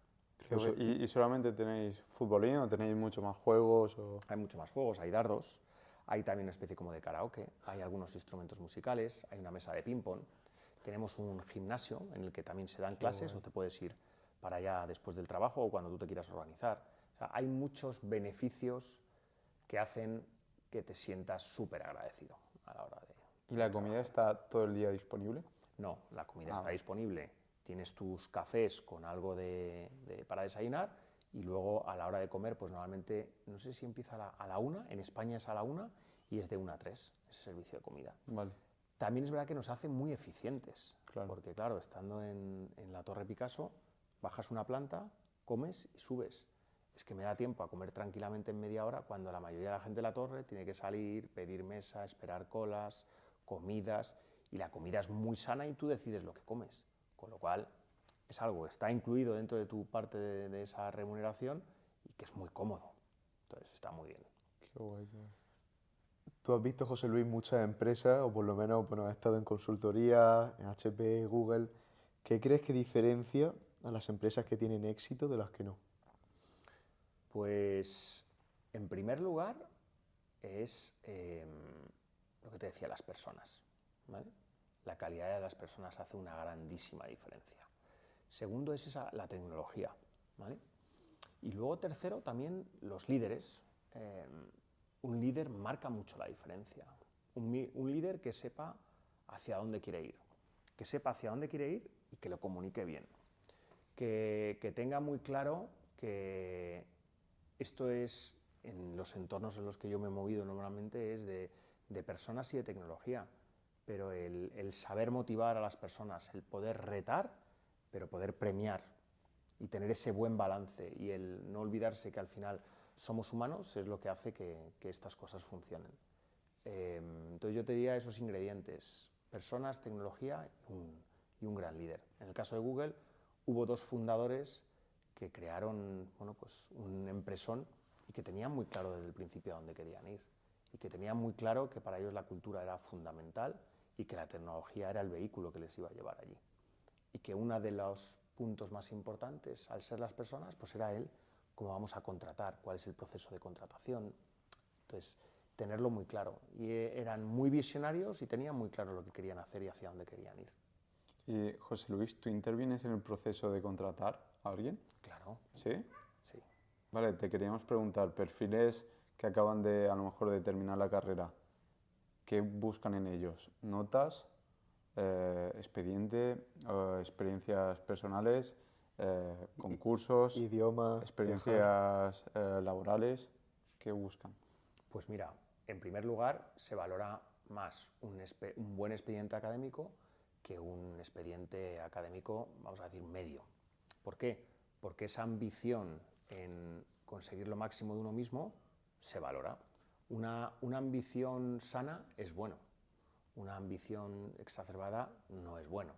¿Y solamente tenéis futbolín o tenéis mucho más juegos? Hay muchos más juegos, hay dardos, hay también una especie como de karaoke, hay algunos instrumentos musicales, hay una mesa de ping-pong, tenemos un gimnasio en el que también se dan clases o te puedes ir para allá después del trabajo o cuando tú te quieras organizar. O sea, hay muchos beneficios que hacen que te sientas súper agradecido a la hora de... ¿Y la comida está todo el día disponible? No, la comida está disponible. Tienes tus cafés con algo para desayunar y luego a la hora de comer, pues normalmente, no sé si empieza a la 1, en España es a la 1 y es de 1 a 3 ese servicio de comida. Vale. También es verdad que nos hace muy eficientes, Claro. porque claro, estando en la Torre Picasso, bajas una planta, comes y subes. Es que me da tiempo a comer tranquilamente en media hora cuando la mayoría de la gente de la torre tiene que salir, pedir mesa, esperar colas, comidas, y la comida es muy sana y tú decides lo que comes. Con lo cual, es algo que está incluido dentro de tu parte de esa remuneración y que es muy cómodo. Entonces, está muy bien. Qué guay, qué guay. Tú has visto, José Luis, muchas empresas, o por lo menos has estado en consultoría, en HP, Google. ¿Qué crees que diferencia a las empresas que tienen éxito de las que no? Pues, en primer lugar, es lo que te decía, las personas, ¿vale? La calidad de las personas hace una grandísima diferencia. Segundo es la tecnología, ¿vale? Y luego tercero, también los líderes. Un líder marca mucho la diferencia. Un líder que sepa hacia dónde quiere ir. Que sepa hacia dónde quiere ir y que lo comunique bien. Que tenga muy claro que esto es, en los entornos en los que yo me he movido normalmente, es de personas y de tecnología. Pero el saber motivar a las personas, el poder retar, pero poder premiar y tener ese buen balance y el no olvidarse que al final somos humanos es lo que hace que estas cosas funcionen. Entonces yo te diría esos ingredientes, personas, tecnología y un gran líder. En el caso de Google hubo 2 fundadores que crearon pues un empresón y que tenían muy claro desde el principio a dónde querían ir y que tenían muy claro que para ellos la cultura era fundamental y que la tecnología era el vehículo que les iba a llevar allí. Y que uno de los puntos más importantes, al ser las personas, pues era el cómo vamos a contratar, cuál es el proceso de contratación. Entonces, tenerlo muy claro. Y eran muy visionarios y tenían muy claro lo que querían hacer y hacia dónde querían ir. Y José Luis, ¿tú intervienes en el proceso de contratar a alguien? Claro. ¿Sí? Sí. Vale, te queríamos preguntar, perfiles que acaban de, a lo mejor, de terminar la carrera, ¿qué buscan en ellos? ¿Notas, expediente, experiencias personales, concursos, Idioma, viajar. experiencias laborales? ¿Qué buscan? Pues mira, en primer lugar se valora más un buen expediente académico que un expediente académico, vamos a decir, medio. ¿Por qué? Porque esa ambición en conseguir lo máximo de uno mismo se valora. Una ambición sana es bueno, una ambición exacerbada no es bueno.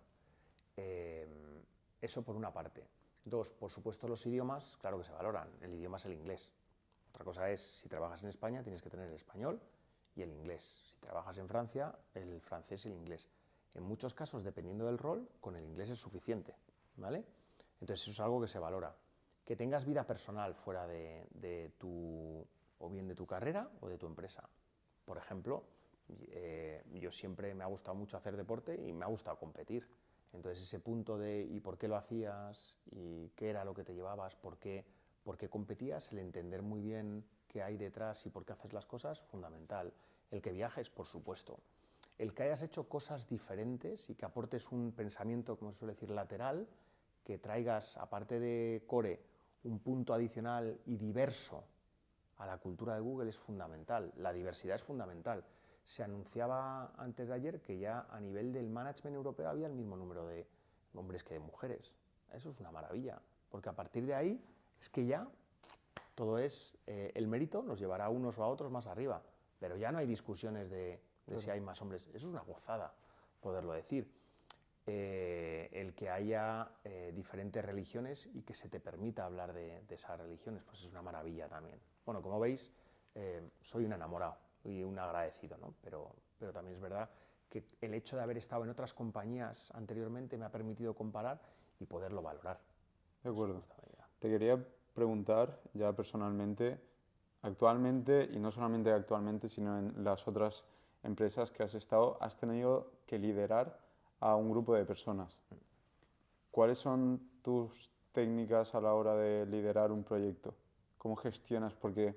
Eso por una parte. Dos, por supuesto los idiomas, claro que se valoran, el idioma es el inglés. Otra cosa es, si trabajas en España tienes que tener el español y el inglés. Si trabajas en Francia, el francés y el inglés. En muchos casos, dependiendo del rol, con el inglés es suficiente, ¿vale? Entonces eso es algo que se valora. Que tengas vida personal fuera de tu, o bien de tu carrera o de tu empresa. Por ejemplo, yo siempre me ha gustado mucho hacer deporte y me ha gustado competir. Entonces ese punto de ¿y por qué lo hacías? ¿Y qué era lo que te llevabas? ¿Por qué competías? El entender muy bien qué hay detrás y por qué haces las cosas, fundamental. El que viajes, por supuesto. El que hayas hecho cosas diferentes y que aportes un pensamiento, como se suele decir, lateral, que traigas, aparte de core, un punto adicional y diverso a la cultura de Google es fundamental. La diversidad es fundamental. Se anunciaba antes de ayer que ya a nivel del management europeo había el mismo número de hombres que de mujeres. Eso es una maravilla, porque a partir de ahí es que ya todo es, el mérito nos llevará a unos o a otros más arriba, pero ya no hay discusiones de si hay más hombres. Eso es una gozada poderlo decir. El que haya diferentes religiones y que se te permita hablar de esas religiones, pues es una maravilla también. Bueno, como veis, soy un enamorado y un agradecido, ¿no? Pero también es verdad que el hecho de haber estado en otras compañías anteriormente me ha permitido comparar y poderlo valorar. De acuerdo. Te quería preguntar ya personalmente, actualmente, y no solamente actualmente, sino en las otras empresas que has estado, has tenido que liderar a un grupo de personas. ¿Cuáles son tus técnicas a la hora de liderar un proyecto? ¿Cómo gestionas? Porque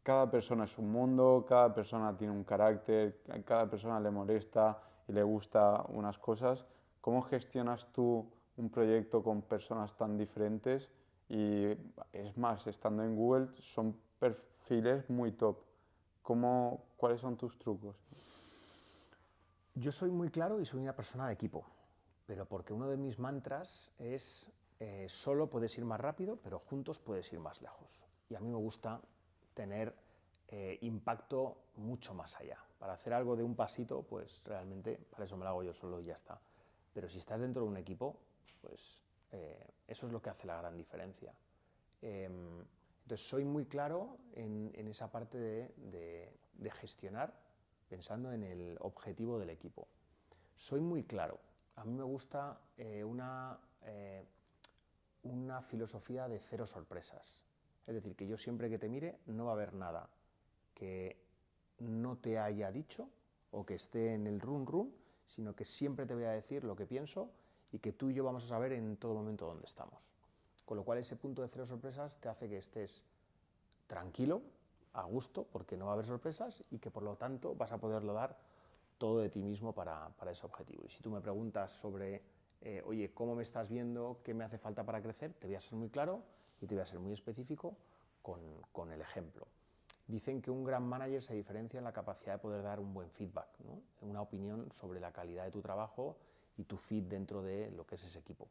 cada persona es un mundo, cada persona tiene un carácter, a cada persona le molesta y le gusta unas cosas. ¿Cómo gestionas tú un proyecto con personas tan diferentes? Y es más, estando en Google, son perfiles muy top. ¿Cuáles son tus trucos? Yo soy muy claro y soy una persona de equipo, pero porque uno de mis mantras es solo puedes ir más rápido, pero juntos puedes ir más lejos. Y a mí me gusta tener impacto mucho más allá. Para hacer algo de un pasito, pues realmente para eso me lo hago yo solo y ya está. Pero si estás dentro de un equipo, pues eso es lo que hace la gran diferencia. Entonces soy muy claro en esa parte de gestionar pensando en el objetivo del equipo. Soy muy claro. A mí me gusta una filosofía de cero sorpresas. Es decir, que yo siempre que te mire no va a haber nada que no te haya dicho o que esté en el run run, sino que siempre te voy a decir lo que pienso y que tú y yo vamos a saber en todo momento dónde estamos. Con lo cual ese punto de cero sorpresas te hace que estés tranquilo, a gusto, porque no va a haber sorpresas y que por lo tanto vas a poderlo dar todo de ti mismo para ese objetivo. Y si tú me preguntas sobre, oye, ¿cómo me estás viendo? ¿Qué me hace falta para crecer? Te voy a ser muy claro y te voy a ser muy específico con el ejemplo. Dicen que un gran manager se diferencia en la capacidad de poder dar un buen feedback, ¿no? Una opinión sobre la calidad de tu trabajo y tu fit dentro de lo que es ese equipo.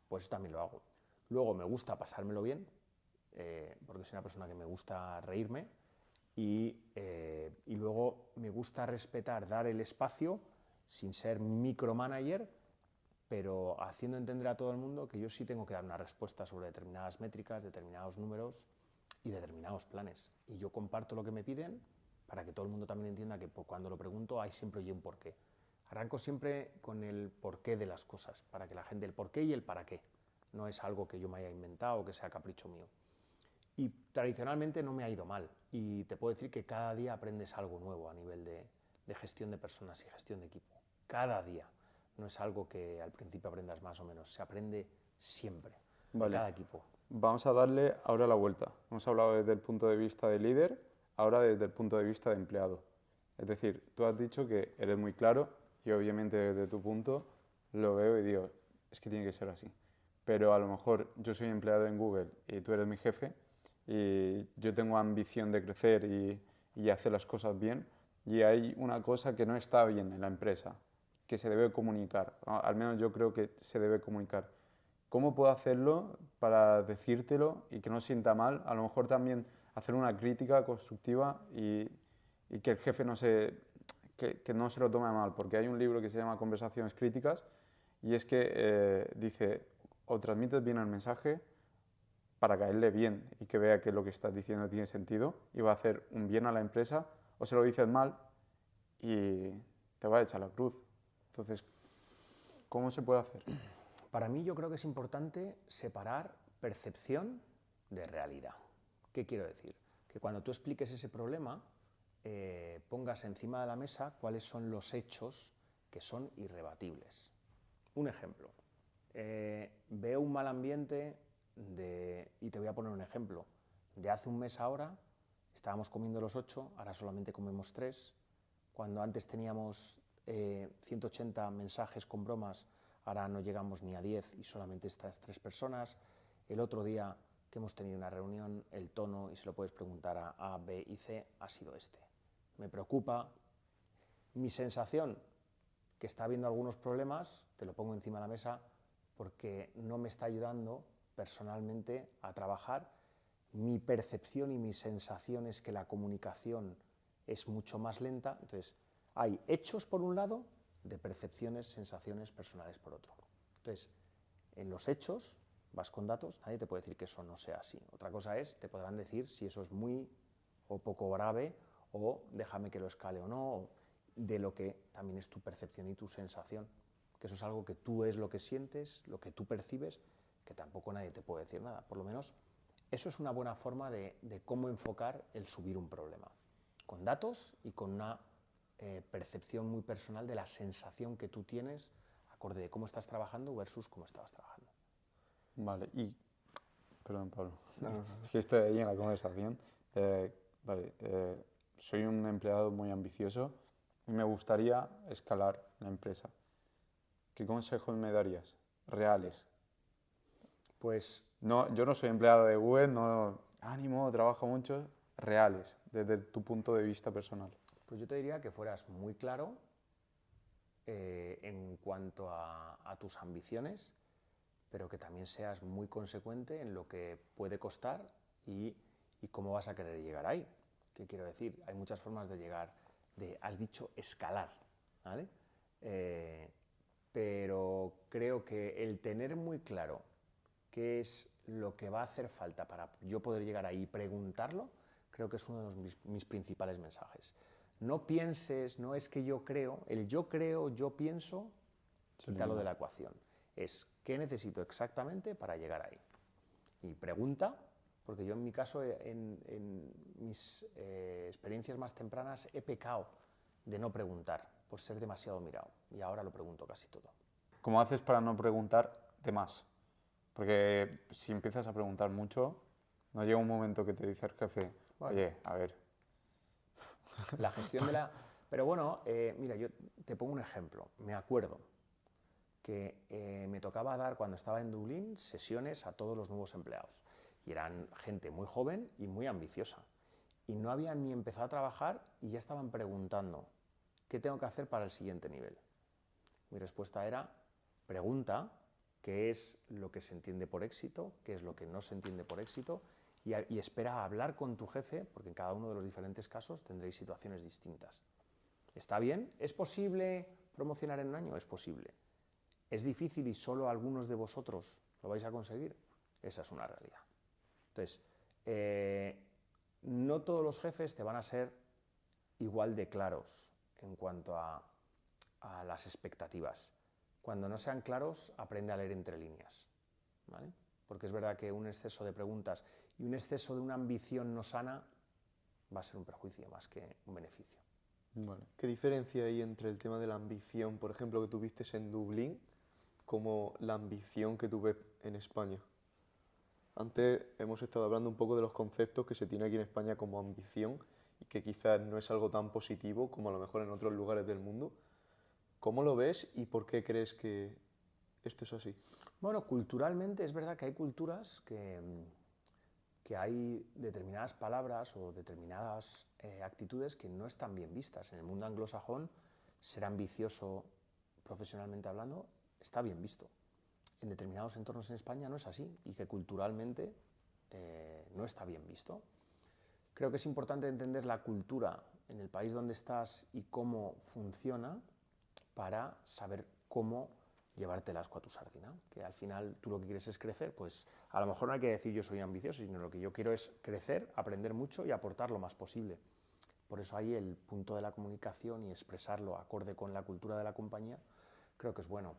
Pues eso también lo hago. Luego me gusta pasármelo bien, porque soy una persona que me gusta reírme, y luego me gusta respetar, dar el espacio sin ser micromanager, pero haciendo entender a todo el mundo que yo sí tengo que dar una respuesta sobre determinadas métricas, determinados números y determinados planes. Y yo comparto lo que me piden para que todo el mundo también entienda que cuando lo pregunto hay siempre un porqué. Arranco siempre con el porqué de las cosas, para que la gente, el porqué y el para qué. no es algo que yo me haya inventado o que sea capricho mío. Y tradicionalmente no me ha ido mal, y te puedo decir que cada día aprendes algo nuevo a nivel de gestión de personas y gestión de equipo. Cada día. No es algo que al principio aprendas más o menos, se aprende siempre, de cada equipo. Vamos a darle ahora la vuelta. Hemos hablado desde el punto de vista de líder, ahora desde el punto de vista de empleado. Es decir, tú has dicho que eres muy claro y obviamente desde tu punto lo veo y digo, es que tiene que ser así. Pero a lo mejor yo soy empleado en Google y tú eres mi jefe y yo tengo ambición de crecer y hacer las cosas bien, y hay una cosa que no está bien en la empresa, que se debe comunicar. Al menos yo creo que se debe comunicar. ¿Cómo puedo hacerlo para decírtelo y que no sienta mal? A lo mejor también hacer una crítica constructiva y que el jefe que no se lo tome mal, porque hay un libro que se llama Conversaciones críticas y es que dice, o transmites bien el mensaje para caerle bien y que vea que lo que estás diciendo tiene sentido y va a hacer un bien a la empresa, o se lo dices mal y te va a echar la cruz. Entonces, ¿cómo se puede hacer? Para mí yo creo que es importante separar percepción de realidad. ¿Qué quiero decir? Que cuando tú expliques ese problema, pongas encima de la mesa cuáles son los hechos que son irrebatibles. Un ejemplo, veo un mal ambiente y te voy a poner un ejemplo. De hace un mes ahora, estábamos comiendo los 8, ahora solamente comemos 3. Cuando antes teníamos 180 mensajes con bromas, ahora no llegamos ni a 10 y solamente estas 3 personas. El otro día que hemos tenido una reunión, el tono, y se lo puedes preguntar a A, B y C, ha sido este. Me preocupa. Mi sensación, que está habiendo algunos problemas, te lo pongo encima de la mesa, porque no me está ayudando personalmente a trabajar. Mi percepción y mi sensación es que la comunicación es mucho más lenta. Entonces, hay hechos por un lado, de percepciones, sensaciones personales por otro. Entonces, en los hechos, vas con datos, nadie te puede decir que eso no sea así. Otra cosa es, te podrán decir si eso es muy o poco grave, o déjame que lo escale o no, de lo que también es tu percepción y tu sensación, que eso es algo que tú es lo que sientes, lo que tú percibes, que tampoco nadie te puede decir nada. Por lo menos, eso es una buena forma de cómo enfocar el subir un problema, con datos y con una percepción muy personal de la sensación que tú tienes acorde de cómo estás trabajando versus cómo estabas trabajando. Vale, perdón, Pablo, es que estoy ahí en la conversación. Soy un empleado muy ambicioso y me gustaría escalar la empresa. ¿Qué consejos me darías? Reales. Pues no, yo no soy empleado de Google, no, ánimo, trabajo mucho. Reales, desde tu punto de vista personal. Pues yo te diría que fueras muy claro en cuanto a tus ambiciones, pero que también seas muy consecuente en lo que puede costar y cómo vas a querer llegar ahí. ¿Qué quiero decir? Hay muchas formas de llegar, has dicho escalar, ¿vale? Pero creo que el tener muy claro qué es lo que va a hacer falta para yo poder llegar ahí y preguntarlo, creo que es uno de mis principales mensajes. No pienses, no es que yo creo, el yo creo, yo pienso, quítalo de la ecuación. Es qué necesito exactamente para llegar ahí. Y pregunta, porque yo en mi caso, en mis experiencias más tempranas, he pecado de no preguntar, por ser demasiado mirado. Y ahora lo pregunto casi todo. ¿Cómo haces para no preguntar de más? Porque si empiezas a preguntar mucho, no llega un momento que te dice el jefe, oye, a ver. La gestión de la... Pero bueno, mira, yo te pongo un ejemplo. Me acuerdo que me tocaba dar, cuando estaba en Dublín, sesiones a todos los nuevos empleados. Y eran gente muy joven y muy ambiciosa. Y no habían ni empezado a trabajar y ya estaban preguntando, ¿qué tengo que hacer para el siguiente nivel? Mi respuesta era, pregunta qué es lo que se entiende por éxito, qué es lo que no se entiende por éxito, y espera a hablar con tu jefe, porque en cada uno de los diferentes casos tendréis situaciones distintas. ¿Está bien? ¿Es posible promocionar en un año? Es posible. ¿Es difícil y solo algunos de vosotros lo vais a conseguir? Esa es una realidad. Entonces, no todos los jefes te van a ser igual de claros en cuanto a las expectativas. Cuando no sean claros, aprende a leer entre líneas. ¿vale? Porque es verdad que un exceso de preguntas y un exceso de una ambición no sana va a ser un perjuicio más que un beneficio. Vale. ¿Qué diferencia hay entre el tema de la ambición, por ejemplo, que tuviste en Dublín, como la ambición que tuve en España? Antes hemos estado hablando un poco de los conceptos que se tiene aquí en España como ambición y que quizás no es algo tan positivo como a lo mejor en otros lugares del mundo. ¿Cómo lo ves y por qué crees que esto es así? Bueno, culturalmente es verdad que hay culturas que hay determinadas palabras o determinadas actitudes que no están bien vistas. En el mundo anglosajón, ser ambicioso profesionalmente hablando está bien visto. En determinados entornos en España no es así y que culturalmente no está bien visto. Creo que es importante entender la cultura en el país donde estás y cómo funciona para saber cómo llevarte el ascua a tu sardina, que al final tú lo que quieres es crecer, pues a lo mejor no hay que decir yo soy ambicioso, sino lo que yo quiero es crecer, aprender mucho y aportar lo más posible. Por eso ahí el punto de la comunicación y expresarlo acorde con la cultura de la compañía, creo que es bueno.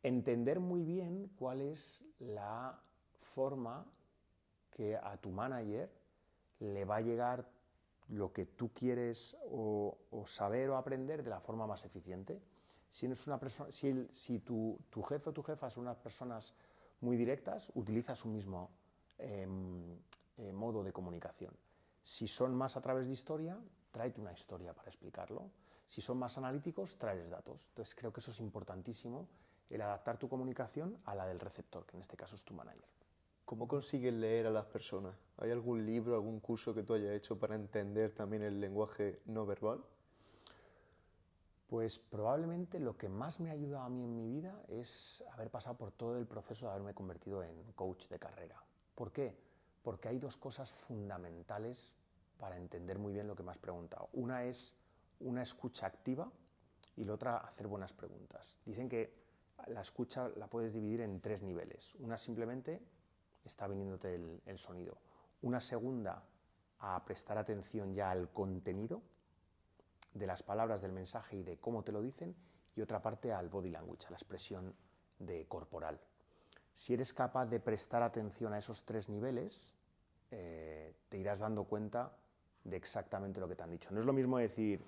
Entender muy bien cuál es la forma que a tu manager le va a llegar lo que tú quieres o saber o aprender de la forma más eficiente. Si, no es una persona, si tu jefe o tu jefa son unas personas muy directas, utilizas un mismo modo de comunicación. Si son más a través de historia, tráete una historia para explicarlo. Si son más analíticos, tráeles datos. Entonces creo que eso es importantísimo, el adaptar tu comunicación a la del receptor, que en este caso es tu manager. ¿Cómo consigues leer a las personas? ¿Hay algún libro, algún curso que tú hayas hecho para entender también el lenguaje no verbal? Pues probablemente lo que más me ha ayudado a mí en mi vida es haber pasado por todo el proceso de haberme convertido en coach de carrera. ¿Por qué? Porque hay dos cosas fundamentales para entender muy bien lo que me has preguntado. Una es una escucha activa y la otra hacer buenas preguntas. Dicen que la escucha la puedes dividir en 3 niveles. Una simplemente está viniéndote el sonido. Una segunda a prestar atención ya al contenido de las palabras del mensaje y de cómo te lo dicen, y otra parte al body language, a la expresión corporal. Si eres capaz de prestar atención a esos 3 niveles, te irás dando cuenta de exactamente lo que te han dicho. No es lo mismo decir,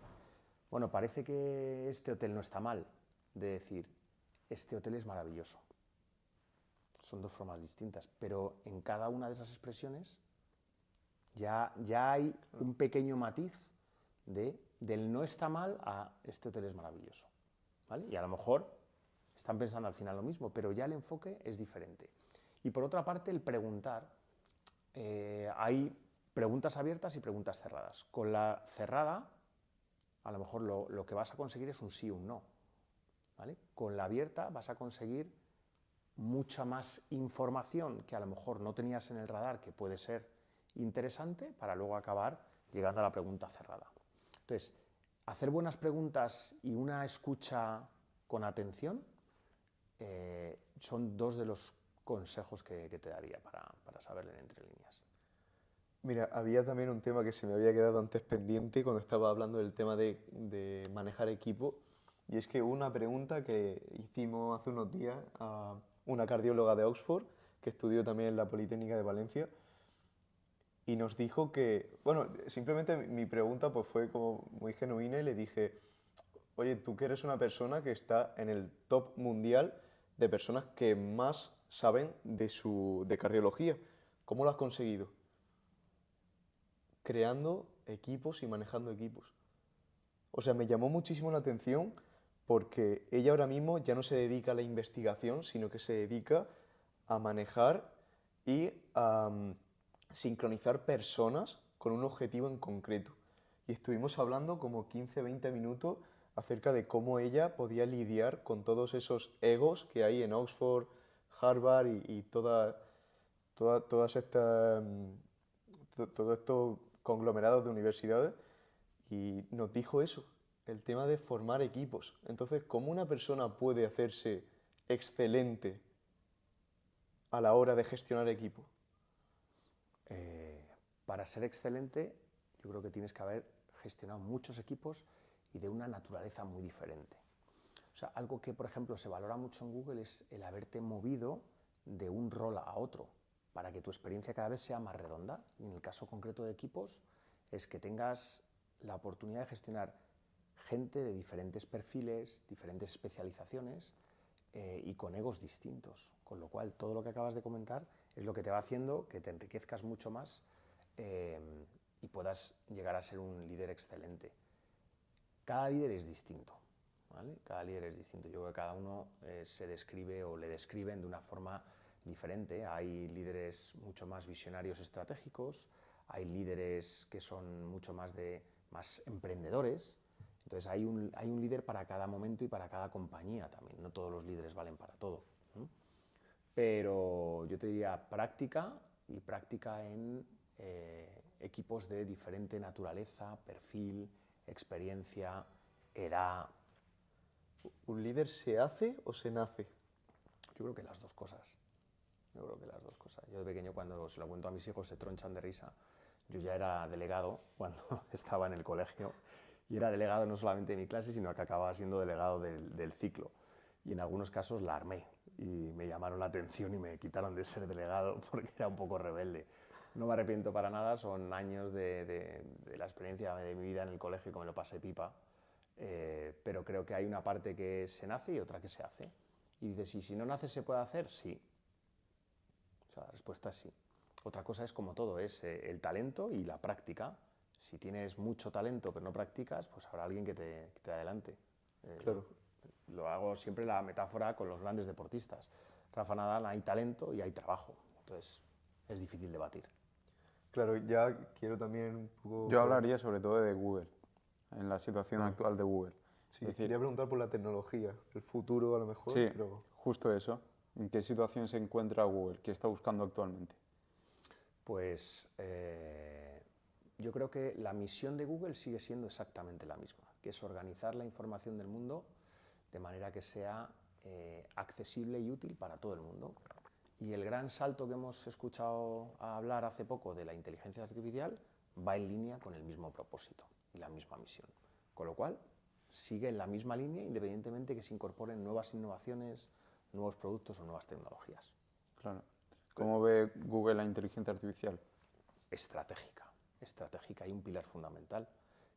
bueno, parece que este hotel no está mal, de decir, este hotel es maravilloso. Son 2 formas distintas, pero en cada una de esas expresiones ya hay un pequeño matiz del no está mal a este hotel es maravilloso, ¿vale? Y a lo mejor están pensando al final lo mismo, pero ya el enfoque es diferente. Y por otra parte, el preguntar. Hay preguntas abiertas y preguntas cerradas. Con la cerrada, a lo mejor lo que vas a conseguir es un sí o un no, ¿vale? Con la abierta vas a conseguir mucha más información que a lo mejor no tenías en el radar, que puede ser interesante, para luego acabar llegando a la pregunta cerrada. Entonces, hacer buenas preguntas y una escucha con atención son 2 de los consejos que te daría para saber leer entre líneas. Mira, había también un tema que se me había quedado antes pendiente cuando estaba hablando del tema de manejar equipo, y es que hubo una pregunta que hicimos hace unos días a una cardióloga de Oxford, que estudió también en la Politécnica de Valencia, y nos dijo que, bueno, simplemente mi pregunta pues fue como muy genuina y le dije, oye, tú que eres una persona que está en el top mundial de personas que más saben de cardiología, ¿cómo lo has conseguido? Creando equipos y manejando equipos. O sea, me llamó muchísimo la atención porque ella ahora mismo ya no se dedica a la investigación, sino que se dedica a manejar y a sincronizar personas con un objetivo en concreto. Y estuvimos hablando como 15-20 minutos acerca de cómo ella podía lidiar con todos esos egos que hay en Oxford, Harvard y todas estas, todos estos conglomerados de universidades, y nos dijo eso, el tema de formar equipos. Entonces, ¿cómo una persona puede hacerse excelente a la hora de gestionar equipo? Para ser excelente, yo creo que tienes que haber gestionado muchos equipos y de una naturaleza muy diferente. O sea, algo que, por ejemplo, se valora mucho en Google es el haberte movido de un rol a otro para que tu experiencia cada vez sea más redonda. Y en el caso concreto de equipos es que tengas la oportunidad de gestionar gente de diferentes perfiles, diferentes especializaciones y con egos distintos. Con lo cual, todo lo que acabas de comentar es lo que te va haciendo que te enriquezcas mucho más y puedas llegar a ser un líder excelente. Cada líder es distinto, ¿vale? Cada líder es distinto. Yo creo que cada uno se describe o le describen de una forma diferente. Hay líderes mucho más visionarios estratégicos, hay líderes que son mucho más emprendedores. Entonces hay un líder para cada momento y para cada compañía también. No todos los líderes valen para todo, ¿no? Pero yo te diría práctica y práctica en equipos de diferente naturaleza, perfil, experiencia, edad. ¿Un líder se hace o se nace? Yo creo que las dos cosas. Yo de pequeño, cuando se lo cuento a mis hijos, se tronchan de risa. Yo ya era delegado cuando estaba en el colegio, y era delegado no solamente de mi clase, sino que acababa siendo delegado del ciclo. Y en algunos casos la armé y me llamaron la atención y me quitaron de ser delegado porque era un poco rebelde. No me arrepiento para nada, son años de la experiencia de mi vida en el colegio que me lo pasé pipa, pero creo que hay una parte que se nace y otra que se hace. Y dices, ¿y si no nace se puede hacer? Sí. O sea, la respuesta es sí. Otra cosa es, como todo, es el talento y la práctica. Si tienes mucho talento pero no practicas, pues habrá alguien que te adelante. Claro. Lo hago siempre la metáfora con los grandes deportistas. Rafa Nadal, hay talento y hay trabajo. Entonces, es difícil debatir. Claro, ya quiero también un poco... Yo hablaría sobre todo de Google, en la situación actual de Google. Sí, Es decir, quería preguntar por la tecnología, el futuro a lo mejor, sí, pero... justo eso. ¿En qué situación se encuentra Google? ¿Qué está buscando actualmente? Pues yo creo que la misión de Google sigue siendo exactamente la misma, que es organizar la información del mundo de manera que sea accesible y útil para todo el mundo. Y el gran salto que hemos escuchado hablar hace poco de la inteligencia artificial va en línea con el mismo propósito y la misma misión. Con lo cual, sigue en la misma línea independientemente que se incorporen nuevas innovaciones, nuevos productos o nuevas tecnologías. Claro. ¿Cómo ve Google la inteligencia artificial? Estratégica. Hay un pilar fundamental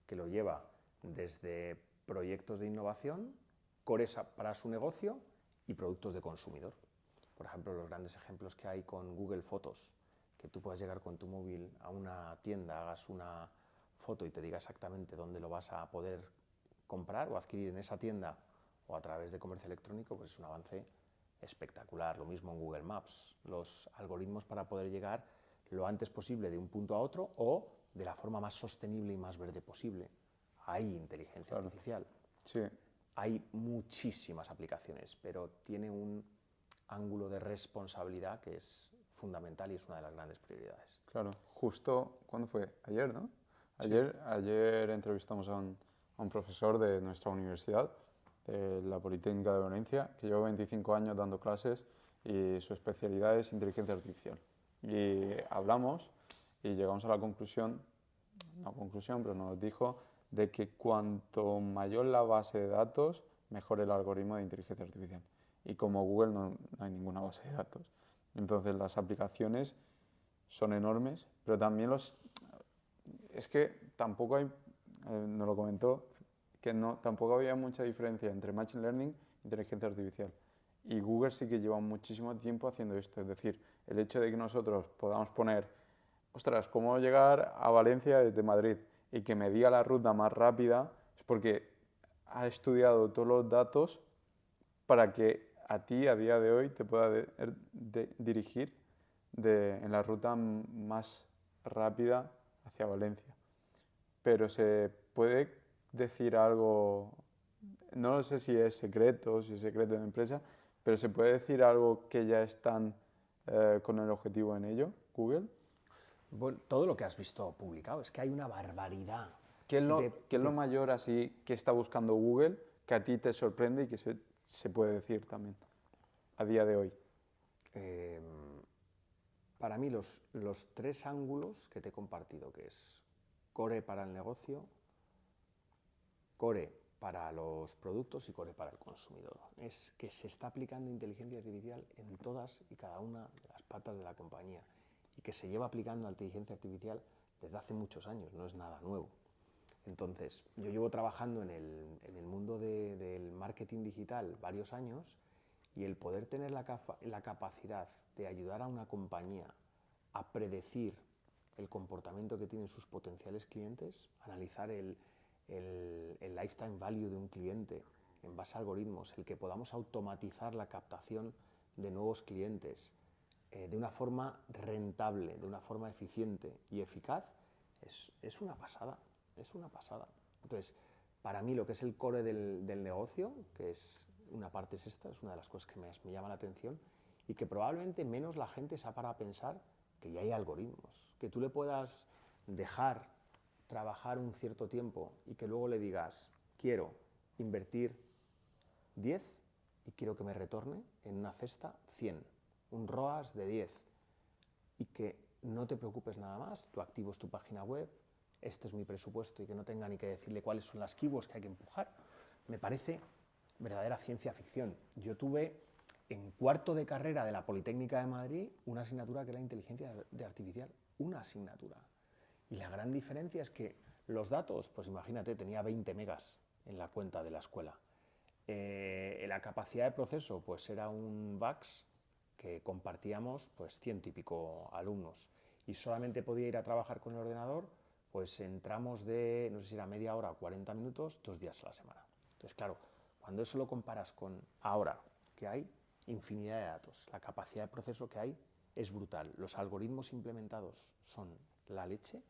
que lo lleva desde proyectos de innovación, cores para su negocio y productos de consumidor. Por ejemplo, los grandes ejemplos que hay con Google Fotos, que tú puedas llegar con tu móvil a una tienda, hagas una foto y te diga exactamente dónde lo vas a poder comprar o adquirir en esa tienda o a través de comercio electrónico, pues es un avance espectacular. Lo mismo en Google Maps, los algoritmos para poder llegar lo antes posible de un punto a otro o de la forma más sostenible y más verde posible. Hay inteligencia artificial. Sí. Hay muchísimas aplicaciones, pero tiene un ángulo de responsabilidad que es fundamental y es una de las grandes prioridades. Claro, justo, ¿cuándo fue? Ayer, ¿no? Ayer entrevistamos a un profesor de nuestra universidad, de la Politécnica de Valencia, que lleva 25 años dando clases y su especialidad es inteligencia artificial. Y hablamos y llegamos a la conclusión, no conclusión, pero nos dijo de que cuanto mayor la base de datos, mejor el algoritmo de inteligencia artificial. Y como Google no hay ninguna base de datos. Entonces las aplicaciones son enormes, pero también es que tampoco hay, nos lo comentó, que tampoco había mucha diferencia entre Machine Learning e inteligencia artificial. Y Google sí que lleva muchísimo tiempo haciendo esto. Es decir, el hecho de que nosotros podamos poner, ostras, ¿cómo llegar a Valencia desde Madrid? Y que me diga la ruta más rápida, es porque ha estudiado todos los datos para que a ti, a día de hoy, te pueda dirigir en la ruta más rápida hacia Valencia. Pero se puede decir algo, no sé si es secreto de empresa, pero se puede decir algo que ya están con el objetivo en ello, Google. Bueno, todo lo que has visto publicado, es que hay una barbaridad. ¿Qué es lo mayor así que está buscando Google que a ti te sorprende y que se puede decir también a día de hoy? Para mí los tres ángulos que te he compartido, que es core para el negocio, core para los productos y core para el consumidor. Es que se está aplicando inteligencia artificial en todas y cada una de las patas de la compañía y que se lleva aplicando a inteligencia artificial desde hace muchos años, no es nada nuevo. Entonces, yo llevo trabajando en el mundo del marketing digital varios años y el poder tener la capacidad de ayudar a una compañía a predecir el comportamiento que tienen sus potenciales clientes, analizar el lifetime value de un cliente en base a algoritmos, el que podamos automatizar la captación de nuevos clientes de una forma rentable, de una forma eficiente y eficaz, es una pasada, es una pasada. Entonces, para mí lo que es el core del negocio, que es una parte es esta, es una de las cosas que me llama la atención y que probablemente menos la gente se ha parado a pensar que ya hay algoritmos, que tú le puedas dejar trabajar un cierto tiempo y que luego le digas, quiero invertir 10 y quiero que me retorne en una cesta 100, un ROAS de 10 y que no te preocupes nada más, tu activo es tu página web, este es mi presupuesto y que no tenga ni que decirle cuáles son las keywords que hay que empujar, me parece verdadera ciencia ficción. Yo tuve en cuarto de carrera de la Politécnica de Madrid una asignatura que era inteligencia artificial, una asignatura. Y la gran diferencia es que los datos, pues imagínate, tenía 20 megas en la cuenta de la escuela. La capacidad de proceso, pues era un VAX que compartíamos pues 100 y pico alumnos. Y solamente podía ir a trabajar con el ordenador pues en tramos de, no sé si era media hora o 40 minutos, 2 días a la semana. Entonces, claro, cuando eso lo comparas con ahora, que hay infinidad de datos, la capacidad de proceso que hay es brutal, los algoritmos implementados son la leche,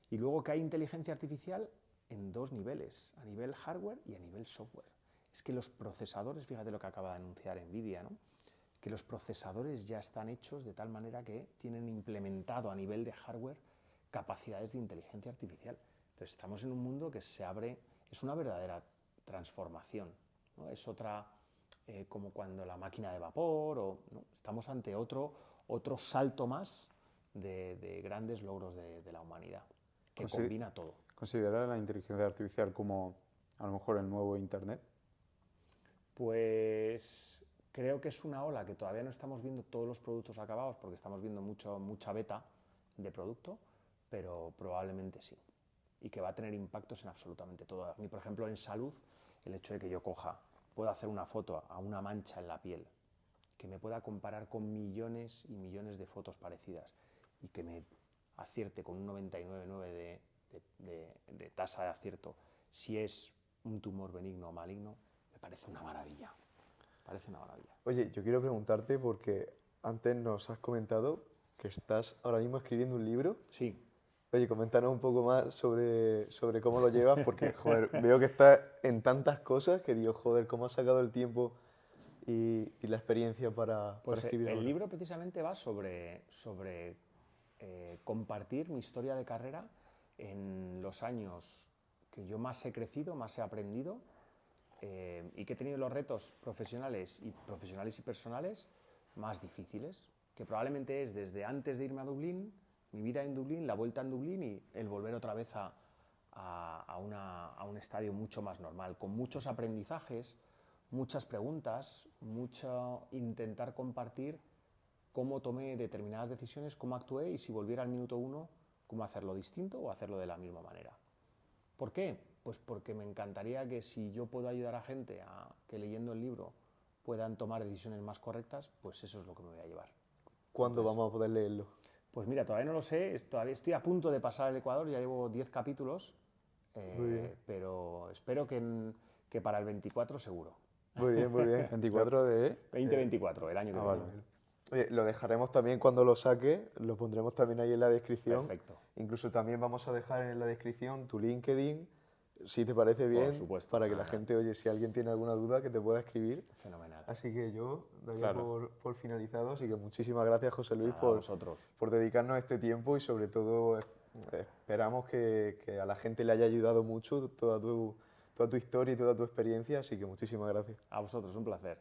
y luego que hay inteligencia artificial en dos niveles, a nivel hardware y a nivel software. Es que los procesadores, fíjate lo que acaba de anunciar Nvidia, ¿no? Que los procesadores ya están hechos de tal manera que tienen implementado a nivel de hardware capacidades de inteligencia artificial. Entonces estamos en un mundo que se abre, es una verdadera transformación, ¿no? Es otra, como cuando la máquina de vapor, ¿no? Estamos ante otro salto más de grandes logros de la humanidad, que combina todo. ¿Considerar la inteligencia artificial como a lo mejor el nuevo Internet? Pues creo que es una ola que todavía no estamos viendo todos los productos acabados porque estamos viendo mucha beta de producto, pero probablemente sí. Y que va a tener impactos en absolutamente todo. A mí, por ejemplo, en salud, el hecho de que yo pueda hacer una foto a una mancha en la piel, que me pueda comparar con millones y millones de fotos parecidas y que me acierte con un 99,9 de tasa de acierto si es un tumor benigno o maligno, me parece una maravilla. Parece una maravilla. Oye, yo quiero preguntarte porque antes nos has comentado que estás ahora mismo escribiendo un libro. Sí. Oye, coméntanos un poco más sobre cómo lo llevas, porque, joder, veo que estás en tantas cosas que digo, joder, cómo has sacado el tiempo y la experiencia para escribir el ahora. libro precisamente va sobre compartir mi historia de carrera en los años que yo más he crecido, más he aprendido y que he tenido los retos profesionales y personales más difíciles, que probablemente es desde antes de irme a Dublín, mi vida en Dublín, la vuelta en Dublín y el volver otra vez a un estadio mucho más normal, con muchos aprendizajes, muchas preguntas, mucho intentar compartir cómo tomé determinadas decisiones, cómo actué y si volviera al minuto 1, cómo hacerlo distinto o hacerlo de la misma manera. ¿Por qué? Pues porque me encantaría que si yo puedo ayudar a gente a que leyendo el libro puedan tomar decisiones más correctas, pues eso es lo que me voy a llevar. ¿Cuándo vamos a poder leerlo? Pues mira, todavía no lo sé, todavía estoy a punto de pasar al Ecuador, ya llevo 10 capítulos, pero espero que para el 24 seguro. Muy bien, muy bien. 24 de... 2024, el año que viene. Vale. Oye, lo dejaremos también cuando lo saque, lo pondremos también ahí en la descripción. Perfecto. Incluso también vamos a dejar en la descripción tu LinkedIn, si te parece bien, supuesto, para que la fenomenal. gente, oye, si alguien tiene alguna duda, que te pueda escribir. Fenomenal. Así que yo daría Claro. por finalizado, así que muchísimas gracias, José Luis, A por vosotros. dedicarnos este tiempo y sobre todo esperamos que a la gente le haya ayudado mucho toda tu historia y toda tu experiencia, así que muchísimas gracias. A vosotros, un placer.